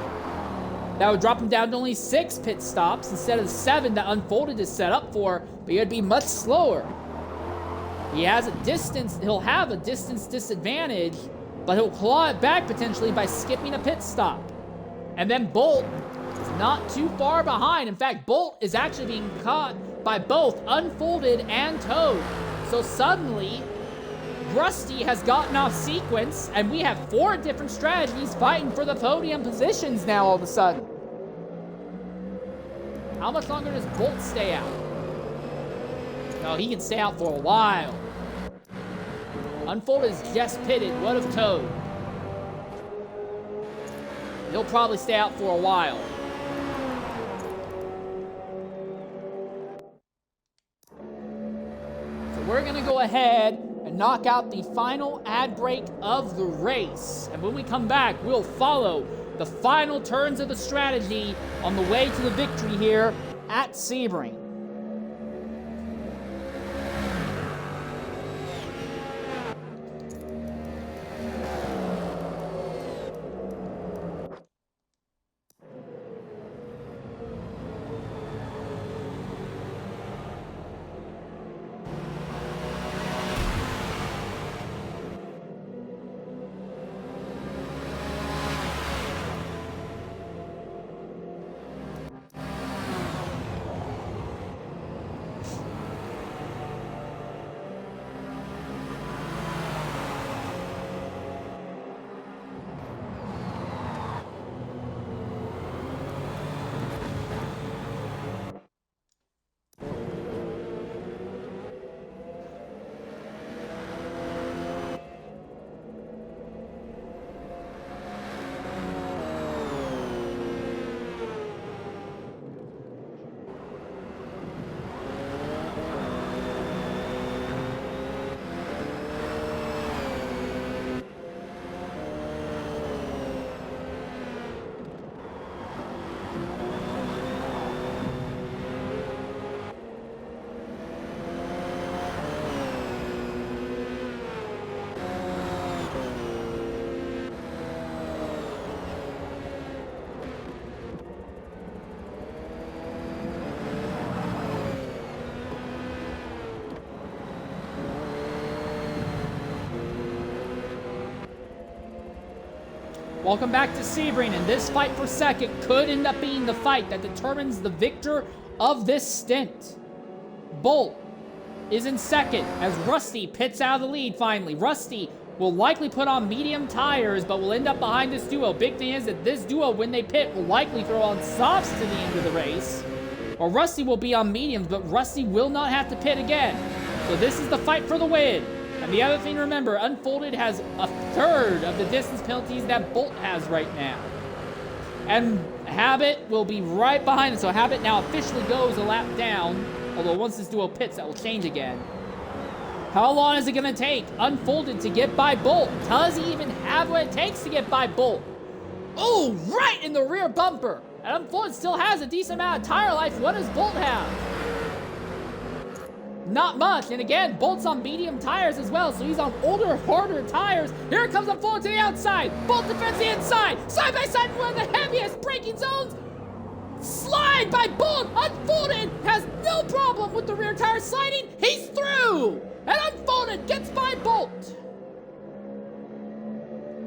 That would drop him down to only 6 pit stops instead of 7 that Unfolded is set up for, but he'd be much slower. He has a distance, he'll have a distance disadvantage, but he'll claw it back potentially by skipping a pit stop. And then Bolt is not too far behind. In fact, Bolt is actually being caught by both Unfolded and Togue. So suddenly, Rusty has gotten off sequence, and we have 4 different strategies fighting for the podium positions now all of a sudden. How much longer does Bolt stay out? No, he can stay out for a while. Unfolded is just pitted. What of Togue? He'll probably stay out for a while. So we're going to go ahead and knock out the final ad break of the race. And when we come back, we'll follow the final turns of the strategy on the way to the victory here at Sebring. Welcome back to Sebring, and this fight for second could end up being the fight that determines the victor of this stint. Bolt is in second as Rusty pits out of the lead finally. Rusty will likely put on medium tires, but will end up behind this duo. Big thing is that this duo, when they pit, will likely throw on softs to the end of the race. Or Rusty will be on mediums, but Rusty will not have to pit again. So this is the fight for the win. And the other thing to remember, Unfolded has a third of the distance penalties that Bolt has right now. And Habit will be right behind it, so Habit now officially goes a lap down. Although once this duo pits, that will change again. How long is it going to take Unfolded to get by Bolt? Does he even have what it takes to get by Bolt? Oh, right in the rear bumper. And Unfolded still has a decent amount of tire life. What does Bolt have? Not much. And again, Bolt's on medium tires as well, so he's on older, harder tires. Here comes Unfolded to the outside. Bolt defends the inside. Side by side, one of the heaviest braking zones. Slide by Bolt. Unfolded has no problem with the rear tire sliding. He's through. And Unfolded gets by Bolt.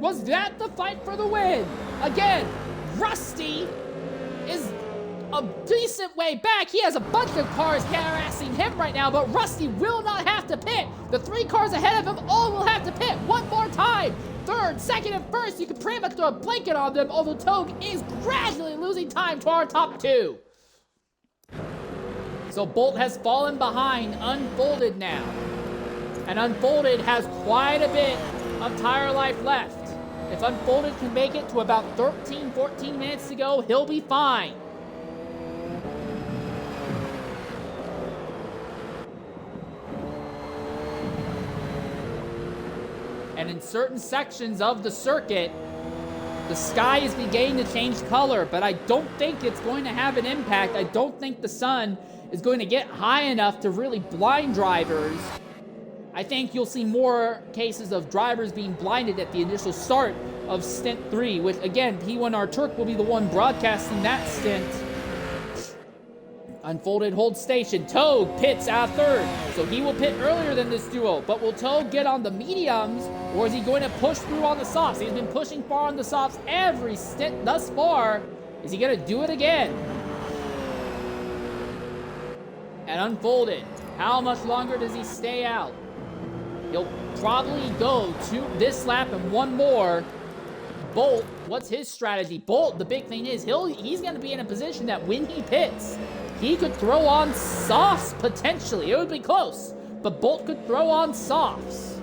Was that the fight for the win? Again, Rusty is a decent way back. He has a bunch of cars harassing him right now, but Rusty will not have to pit. The 3 cars ahead of him all will have to pit one more time. Third, second, and first, you can pretty much throw a blanket on them, although Togue is gradually losing time to our top 2. So Bolt has fallen behind Unfolded now. And Unfolded has quite a bit of tire life left. If Unfolded can make it to about 13, 14 minutes to go, he'll be fine. And in certain sections of the circuit, the sky is beginning to change color, but I don't think it's going to have an impact. I don't think the sun is going to get high enough to really blind drivers. I think you'll see more cases of drivers being blinded at the initial start of Stint 3, which again, P1R Turk will be the one broadcasting that stint. Unfolded holds station. Togue pits out third, so he will pit earlier than this duo. But will Togue get on the mediums, or is he going to push through on the softs? He's been pushing far on the softs every stint thus far. Is he going to do it again? And Unfolded, how much longer does he stay out? He'll probably go to this lap and one more. Bolt, what's his strategy? Bolt, the big thing is he's going to be in a position that when he pits, he could throw on softs potentially. It would be close, but Bolt could throw on softs.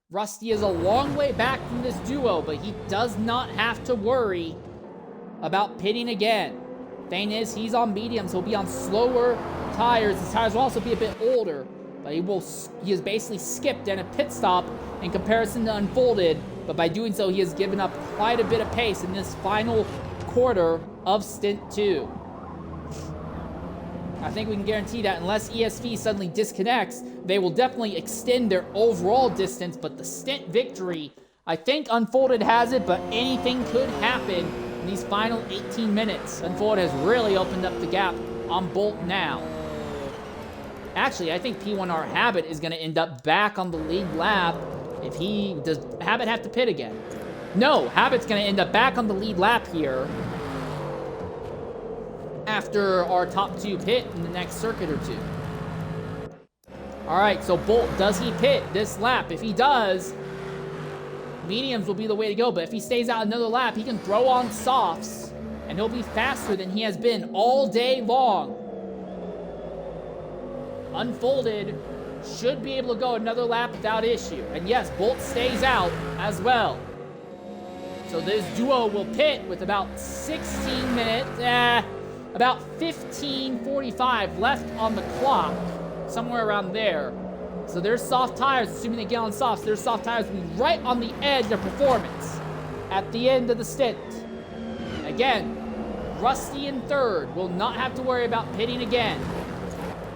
Rusty is a long way back from this duo, but he does not have to worry about pitting again. Thing is, he's on mediums. He'll be on slower tires. His tires will also be a bit older, but he has basically skipped in a pit stop in comparison to Unfolded, but by doing so, he has given up quite a bit of pace in this final quarter of Stint 2. I think we can guarantee that unless ESV suddenly disconnects, they will definitely extend their overall distance, but the Stint victory, I think Unfolded has it, but anything could happen in these final 18 minutes. Unfolded has really opened up the gap on Bolt now. Actually, I think P1R Habit is going to end up back on the lead lap. If he does, Habit have to pit again? No, Habit's going to end up back on the lead lap here after our top 2 pit in the next circuit or 2. All right, so Bolt, does he pit this lap? If he does, mediums will be the way to go, but if he stays out another lap, he can throw on softs, and he'll be faster than he has been all day long. Unfolded should be able to go another lap without issue. And yes, Bolt stays out as well. So this duo will pit with about 16 minutes, about 15:45 left on the clock, somewhere around there. So their soft tires, assuming they get on softs, their soft tires will be right on the edge of performance at the end of the stint. Again, Rusty in third will not have to worry about pitting again.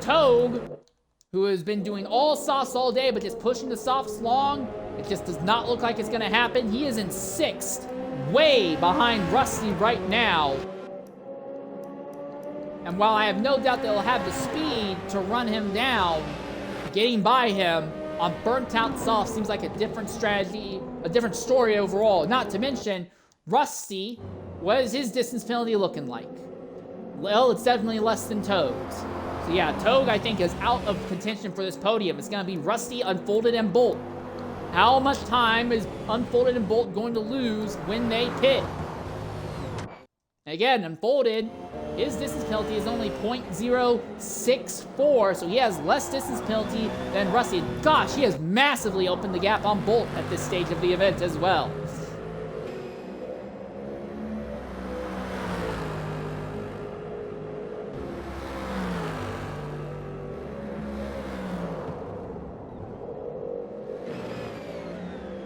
Togue, who has been doing all softs all day, but just pushing the softs long, it just does not look like it's going to happen. He is in 6th, way behind Rusty right now. And while I have no doubt they'll have the speed to run him down, getting by him on burnt out soft seems like a different strategy, a different story overall. Not to mention, Rusty, what is his distance penalty looking like? Well, it's definitely less than Toad's. So yeah, Toad, I think, is out of contention for this podium. It's going to be Rusty, Unfolded, and Bolt. How much time is Unfolded and Bolt going to lose when they pit? Again, Unfolded, his distance penalty is only 0.064, so he has less distance penalty than Rusty. Gosh, he has massively opened the gap on Bolt at this stage of the event as well.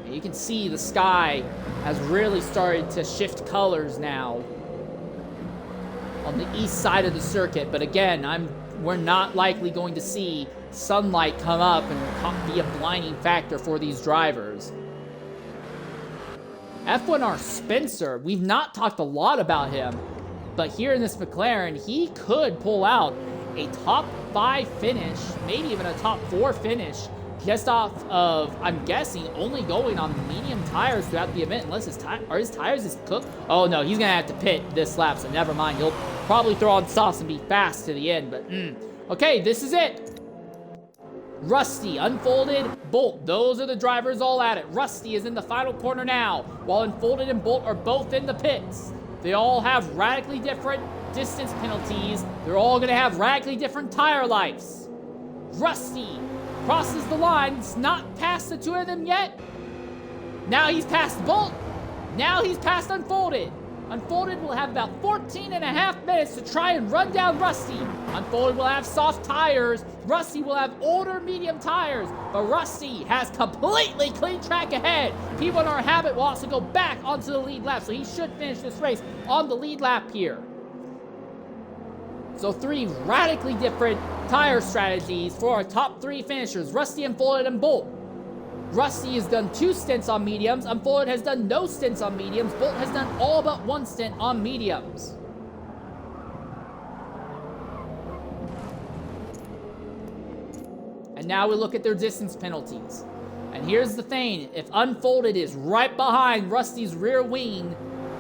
You can see the sky has really started to shift colors now on the east side of the circuit, but again, we're not likely going to see sunlight come up and be a blinding factor for these drivers. F1R Spencer, we've not talked a lot about him, but here in this McLaren, he could pull out a top 5 finish, maybe even a top 4 finish, just off of, I'm guessing, only going on medium tires throughout the event, unless his tires is cooked. Oh no, he's gonna have to pit this lap, so never mind. He'll probably throw on softs and be fast to the end, but okay, this is it. Rusty, Unfolded, Bolt, those are the drivers all at it. Rusty is in the final corner now, while Unfolded and Bolt are both in the pits. They all have radically different distance penalties. They're all gonna have radically different tire lives. Rusty crosses the line. It's not past the two of them yet. Now he's past Bolt. Now he's past Unfolded. Unfolded will have about 14.5 minutes to try and run down Rusty. Unfolded will have soft tires. Rusty will have older medium tires. But Rusty has completely clean track ahead. P1R Habit will also go back onto the lead lap, so he should finish this race on the lead lap here. So 3 radically different tire strategies for our top 3 finishers, Rusty, Unfolded, and Bolt. Rusty has done 2 stints on mediums, Unfolded has done no stints on mediums, Bolt has done all but 1 stint on mediums. And now we look at their distance penalties. And here's the thing, if Unfolded is right behind Rusty's rear wing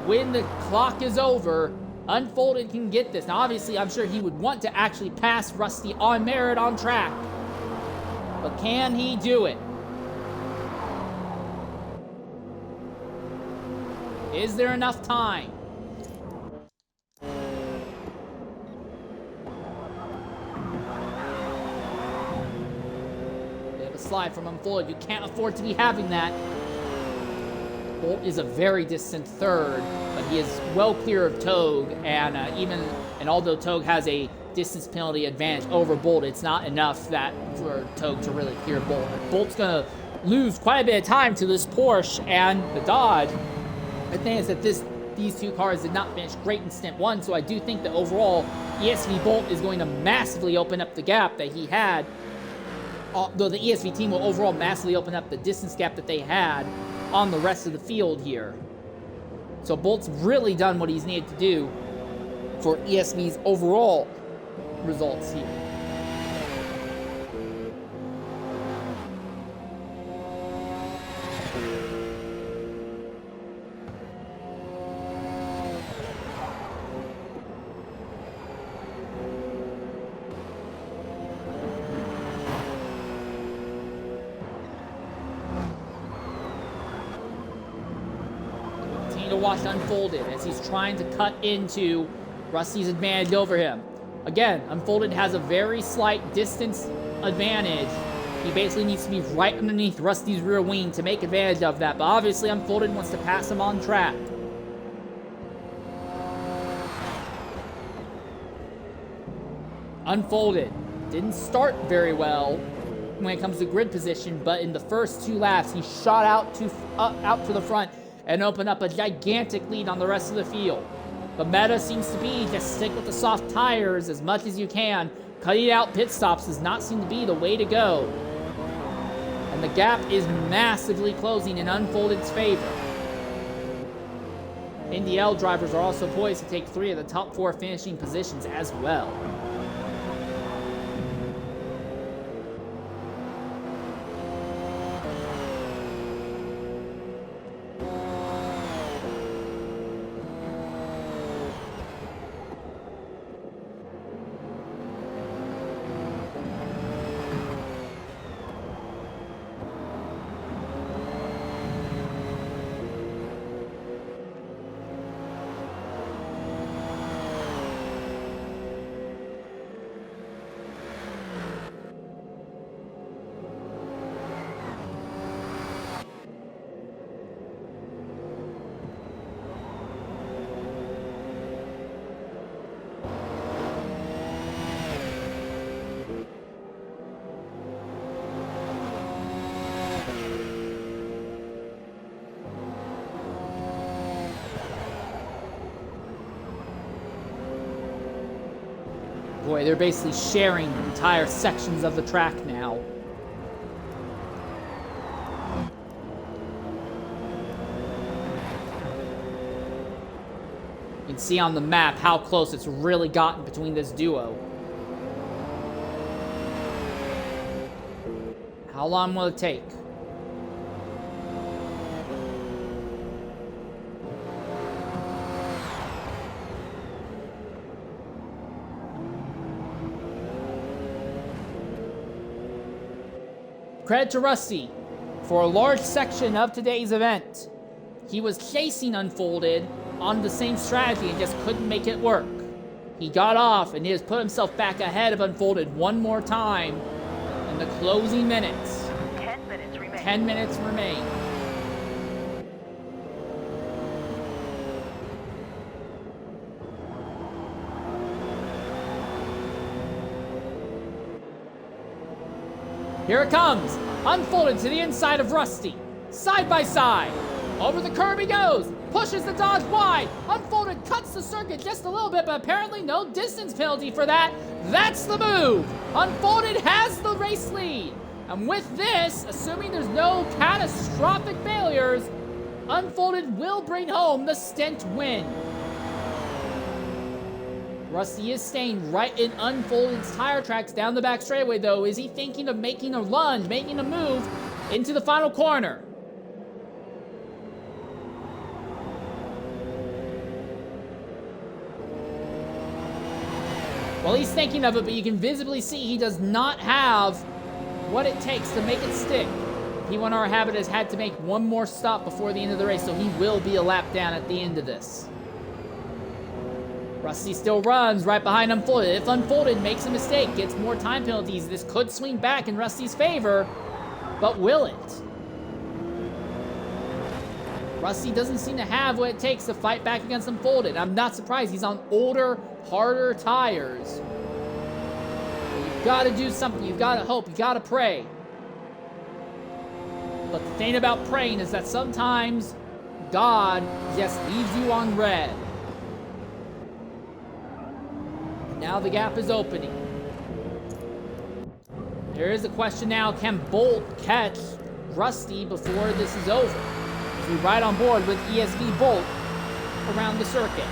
when the clock is over, Unfolded can get this. Now, obviously, I'm sure he would want to actually pass Rusty on merit on track. But can he do it? Is there enough time? They have a slide from Unfolded. You can't afford to be having that. Bolt is a very distant third, but he is well clear of Toad, and although Toad has a distance penalty advantage over Bolt, it's not enough for Toad to really clear Bolt. Bolt's gonna lose quite a bit of time to this Porsche and the Dodge. The thing is that these 2 cars did not finish great in stint 1, so I do think that overall ESV Bolt is going to massively open up the gap that he had, though the ESV team will overall massively open up the distance gap that they had on the rest of the field here. So Bolt's really done what he's needed to do for ESV's overall results here. To watch Unfolded as he's trying to cut into Rusty's advantage over him. Again, Unfolded has a very slight distance advantage. He basically needs to be right underneath Rusty's rear wing to make advantage of that, but obviously Unfolded wants to pass him on track. Unfolded didn't start very well when it comes to grid position, but in the first 2 laps, he shot out to the front and open up a gigantic lead on the rest of the field. The meta seems to be just stick with the soft tires as much as you can. Cutting out pit stops does not seem to be the way to go. And the gap is massively closing in Unfolded's favor. NDL drivers are also poised to take 3 of the top 4 finishing positions as well. Boy, they're basically sharing entire sections of the track now. You can see on the map how close it's really gotten between this duo. How long will it take? Credit to Rusty for a large section of today's event. He was chasing Unfolded on the same strategy and just couldn't make it work. He got off and he has put himself back ahead of Unfolded one more time in the closing minutes. 10 minutes remain. 10 minutes remain. Here it comes. Unfolded to the inside of Rusty. Side by side. Over the curb he goes. Pushes the Dodge wide. Unfolded cuts the circuit just a little bit, but apparently no distance penalty for that. That's the move. Unfolded has the race lead. And with this, assuming there's no catastrophic failures, Unfolded will bring home the Stint win. Rusty is staying right in Unfolded's tire tracks down the back straightaway, though. Is he thinking of making a lunge, making a move into the final corner? Well, he's thinking of it, but you can visibly see he does not have what it takes to make it stick. P1R Habit has had to make one more stop before the end of the race, so he will be a lap down at the end of this. Rusty still runs right behind Unfolded. If Unfolded makes a mistake, gets more time penalties, this could swing back in Rusty's favor, but will it? Rusty doesn't seem to have what it takes to fight back against Unfolded. I'm not surprised. He's on older, harder tires. You've got to do something. You've got to hope. You've got to pray. But the thing about praying is that sometimes God just leaves you on red. Now the gap is opening. There is a question now, can Bolt catch Rusty before this is over? As we ride on board with ESV Bolt around the circuit.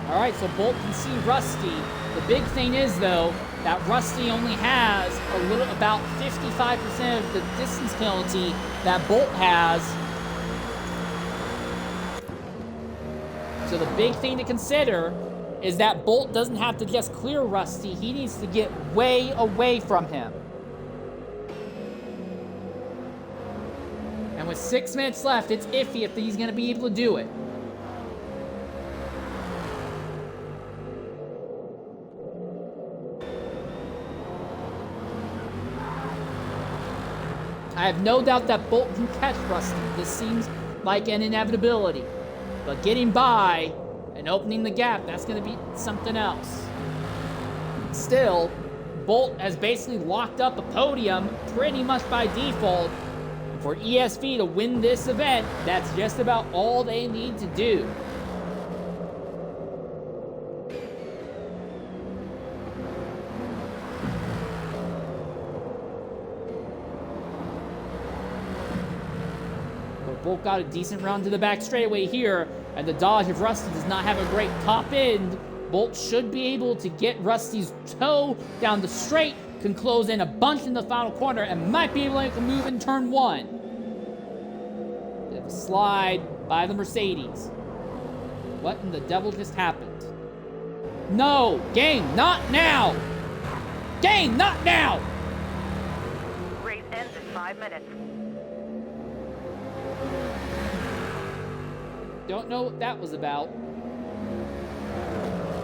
All right, so Bolt can see Rusty. The big thing is, though, that Rusty only has about 55% of the distance penalty that Bolt has. So the big thing to consider is that Bolt doesn't have to just clear Rusty. He needs to get way away from him. And with 6 minutes left, it's iffy if he's going to be able to do it. I have no doubt that Bolt can catch Rusty. This seems like an inevitability. But getting by and opening the gap, that's going to be something else. Still, Bolt has basically locked up a podium pretty much by default. For ESV to win this event, that's just about all they need to do. But Bolt got a decent round to the back straightaway here, and the dodge of Rusty does not have a great top end. Bolt should be able to get Rusty's toe down the straight, can close in a bunch in the final corner, and might be able to make a move in turn 1. Bit of a slide by the Mercedes. What in the devil just happened? No! Game, not now! Game, not now! Race ends in 5 minutes. Don't know what that was about.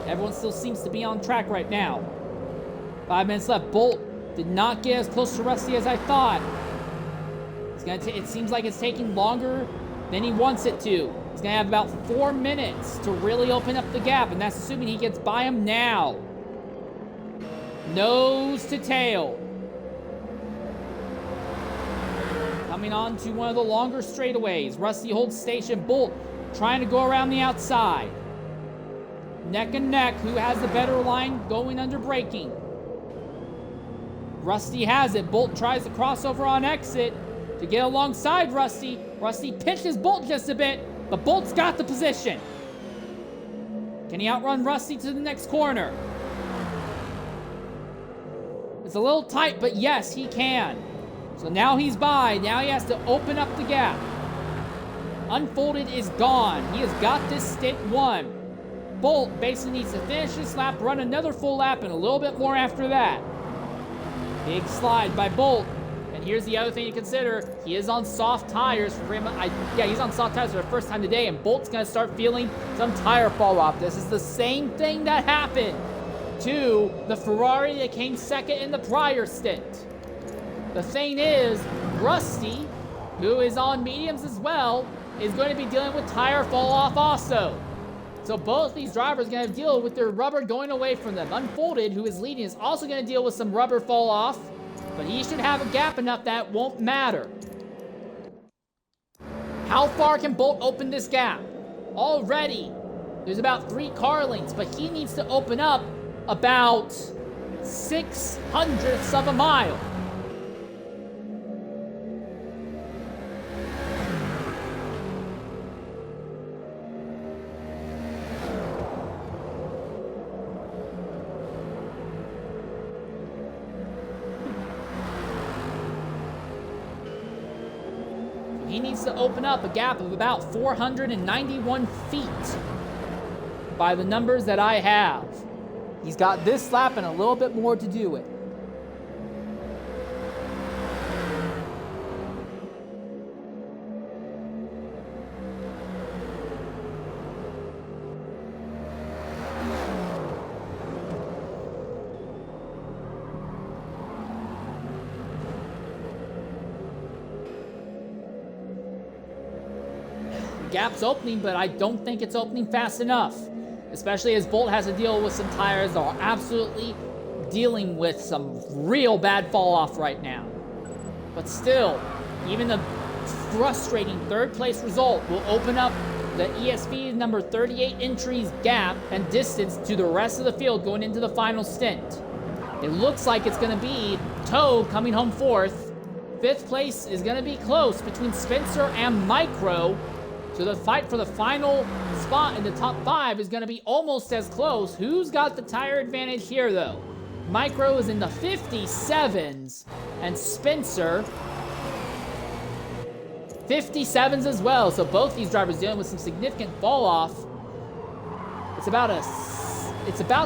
Everyone still seems to be on track right now. 5 minutes left. Bolt did not get as close to Rusty as I thought. It seems like it's taking longer than he wants it to. He's gonna have about 4 minutes to really open up the gap, and that's assuming he gets by him now. Nose to tail. Coming on to one of the longer straightaways. Rusty holds station. Bolt trying to go around the outside. Neck and neck, who has the better line going under braking? Rusty has it. Bolt tries to cross over on exit to get alongside Rusty. Rusty pitches Bolt just a bit, but Bolt's got the position. Can he outrun Rusty to the next corner? It's a little tight, but yes, he can. So now he's by. Now he has to open up the gap. Unfolded is gone. He has got this stint won. Bolt basically needs to finish this lap, run another full lap, and a little bit more after that. Big slide by Bolt. And here's the other thing to consider. He is on soft tires for him. He's on soft tires for the first time today, and Bolt's going to start feeling some tire fall off. This is the same thing that happened to the Ferrari that came second in the prior stint. The thing is, Rusty, who is on mediums as well, is going to be dealing with tire fall off also. So both these drivers are going to deal with their rubber going away from them. Unfolded, who is leading, is also going to deal with some rubber fall off, but he should have a gap enough that won't matter. How far can Bolt open this gap? Already, there's about 3 car lengths, but he needs to open up about 0.06 of a mile. He needs to open up a gap of about 491 feet by the numbers that I have. He's got this lap and a little bit more to do it. Gap's opening, but I don't think it's opening fast enough, especially as Bolt has to deal with some tires that are absolutely dealing with some real bad fall off right now. But still, even the frustrating third place result will open up the ESV number 38 entries gap and distance to the rest of the field going into the final stint. It looks like it's going to be Toad coming home fourth. Fifth place is going to be close between Spencer and Micro. So the fight for the final spot in the top 5 is going to be almost as close. Who's got the tire advantage here, though? Micro is in the 57s, and Spencer 57s as well. So both these drivers dealing with some significant fall off. It's about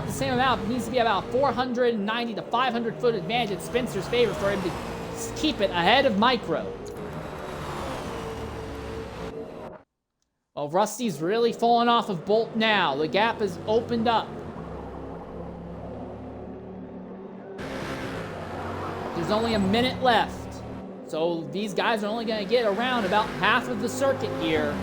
the same amount. It needs to be about 490 to 500 foot advantage in Spencer's favor for him to keep it ahead of Micro. Well, Rusty's really fallen off of Bolt now. The gap has opened up. There's only a minute left. So these guys are only going to get around about half of the circuit here.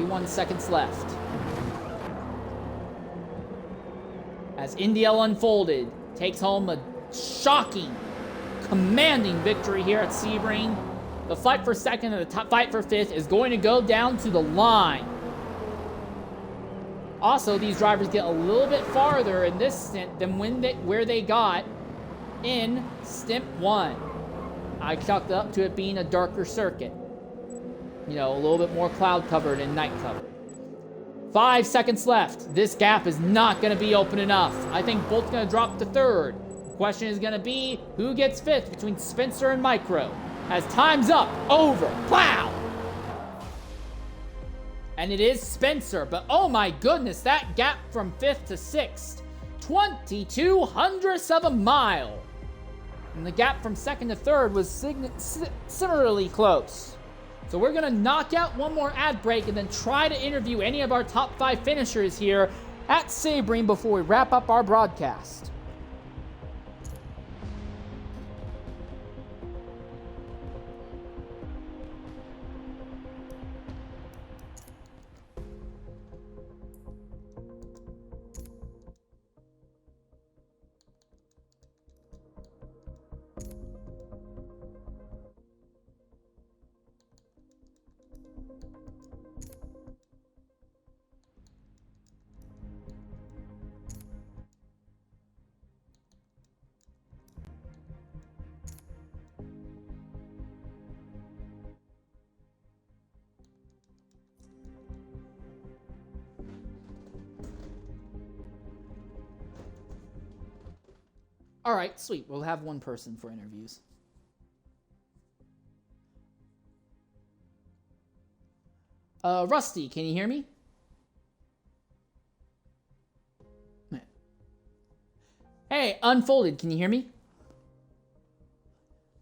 41 seconds left. As NDL Unfolded takes home a shocking, commanding victory here at Sebring. The fight for second and the fight for fifth is going to go down to the line. Also, these drivers get a little bit farther in this stint than where they got in stint 1. I chalked it up to it being a darker circuit. You know, a little bit more cloud covered and night covered. 5 seconds left. This gap is not going to be open enough. I think Bolt's going to drop to third. The question is going to be who gets fifth between Spencer and Micro. As time's up, over, wow! And it is Spencer, but oh my goodness, that gap from 5th to 6th, 22 hundredths of a mile. And the gap from 2nd to 3rd was similarly close. So we're gonna knock out one more ad break and then try to interview any of our top 5 finishers here at Sebring before we wrap up our broadcast. All right, sweet. We'll have one person for interviews. Rusty, can you hear me? Hey, Unfolded, can you hear me?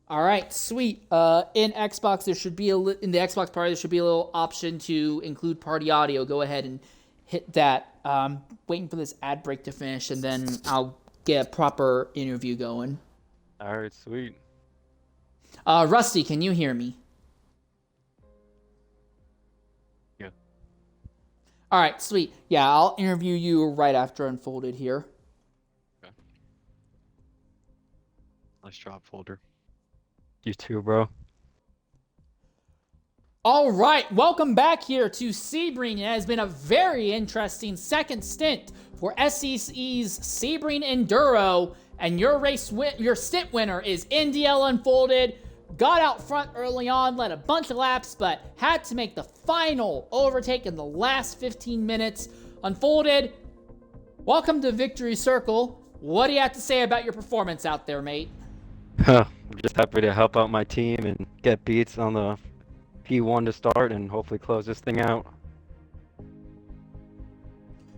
All right, sweet. In Xbox, there should be in the Xbox party, there should be a little option to include party audio. Go ahead and hit that. Waiting for this ad break to finish, and then I'll get a proper interview going. All right, sweet. Rusty, can you hear me? Yeah. All right, sweet. Yeah, I'll interview you right after Unfolded here. Okay. Nice job, Folder. You too, bro. All right, welcome back here to Sebring. It has been a very interesting second stint for SEC's Sebring Enduro, and your stint winner is NDL Unfolded. Got out front early on, led a bunch of laps, but had to make the final overtake in the last 15 minutes. Unfolded, welcome to Victory Circle. What do you have to say about your performance out there, mate? I'm just happy to help out my team and get beats on the P1 to start and hopefully close this thing out.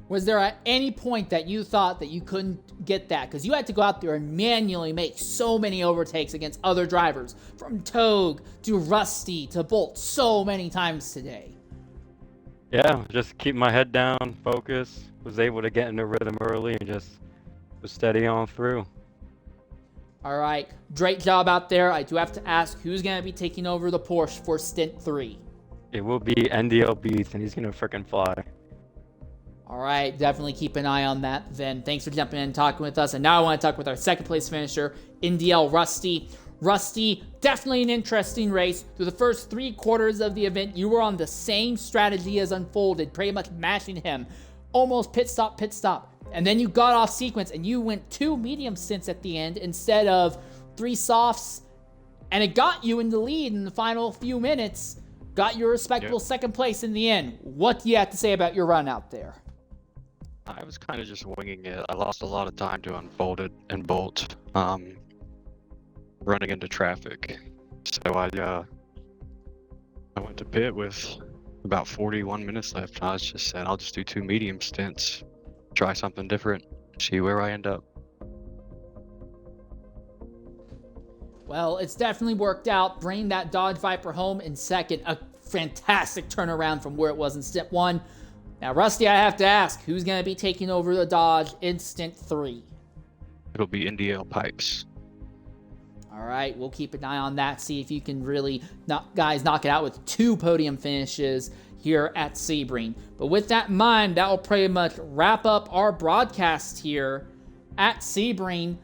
Was there at any point that you thought that you couldn't get that? Because you had to go out there and manually make so many overtakes against other drivers, from Togue to Rusty to Bolt, so many times today. Yeah, just keep my head down, focus, was able to get in the rhythm early and just was steady on through. All right, great job out there. I do have to ask, who's going to be taking over the Porsche for Stint 3? It will be NDL Beats and he's going to frickin' fly. All right, definitely keep an eye on that then. Thanks for jumping in and talking with us. And now I want to talk with our second place finisher, NDL Rusty. Rusty, definitely an interesting race. Through the first 3 quarters of the event, you were on the same strategy as Unfolded, pretty much mashing him. Almost pit stop. And then you got off sequence and you went 2 medium stints at the end instead of 3 softs. And it got you in the lead in the final few minutes. Got your respectable second place in the end. What do you have to say about your run out there? I was kind of just winging it. I lost a lot of time to Unfolded and Bolt, running into traffic. So I went to pit with about 41 minutes left. And I was just said, I'll just do 2 medium stints, try something different, see where I end up. Well, it's definitely worked out. Bringing that Dodge Viper home in second. A fantastic turnaround from where it was in Stint 1. Now, Rusty, I have to ask, who's going to be taking over the Dodge in Stint 3? It'll be NDL Pipes. All right, we'll keep an eye on that, see if you can really knock it out with 2 podium finishes here at Sebring. But with that in mind, that will pretty much wrap up our broadcast here at Sebring.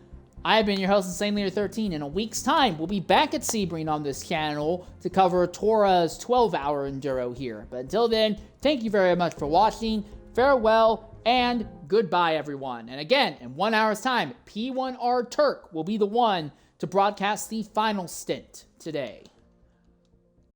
I have been your host, Insane Leader 13. In a week's time, we'll be back at Sebring on this channel to cover Tora's 12-hour enduro here. But until then, thank you very much for watching. Farewell and goodbye, everyone. And again, in 1 hour's time, P1R Turk will be the one to broadcast the final stint today.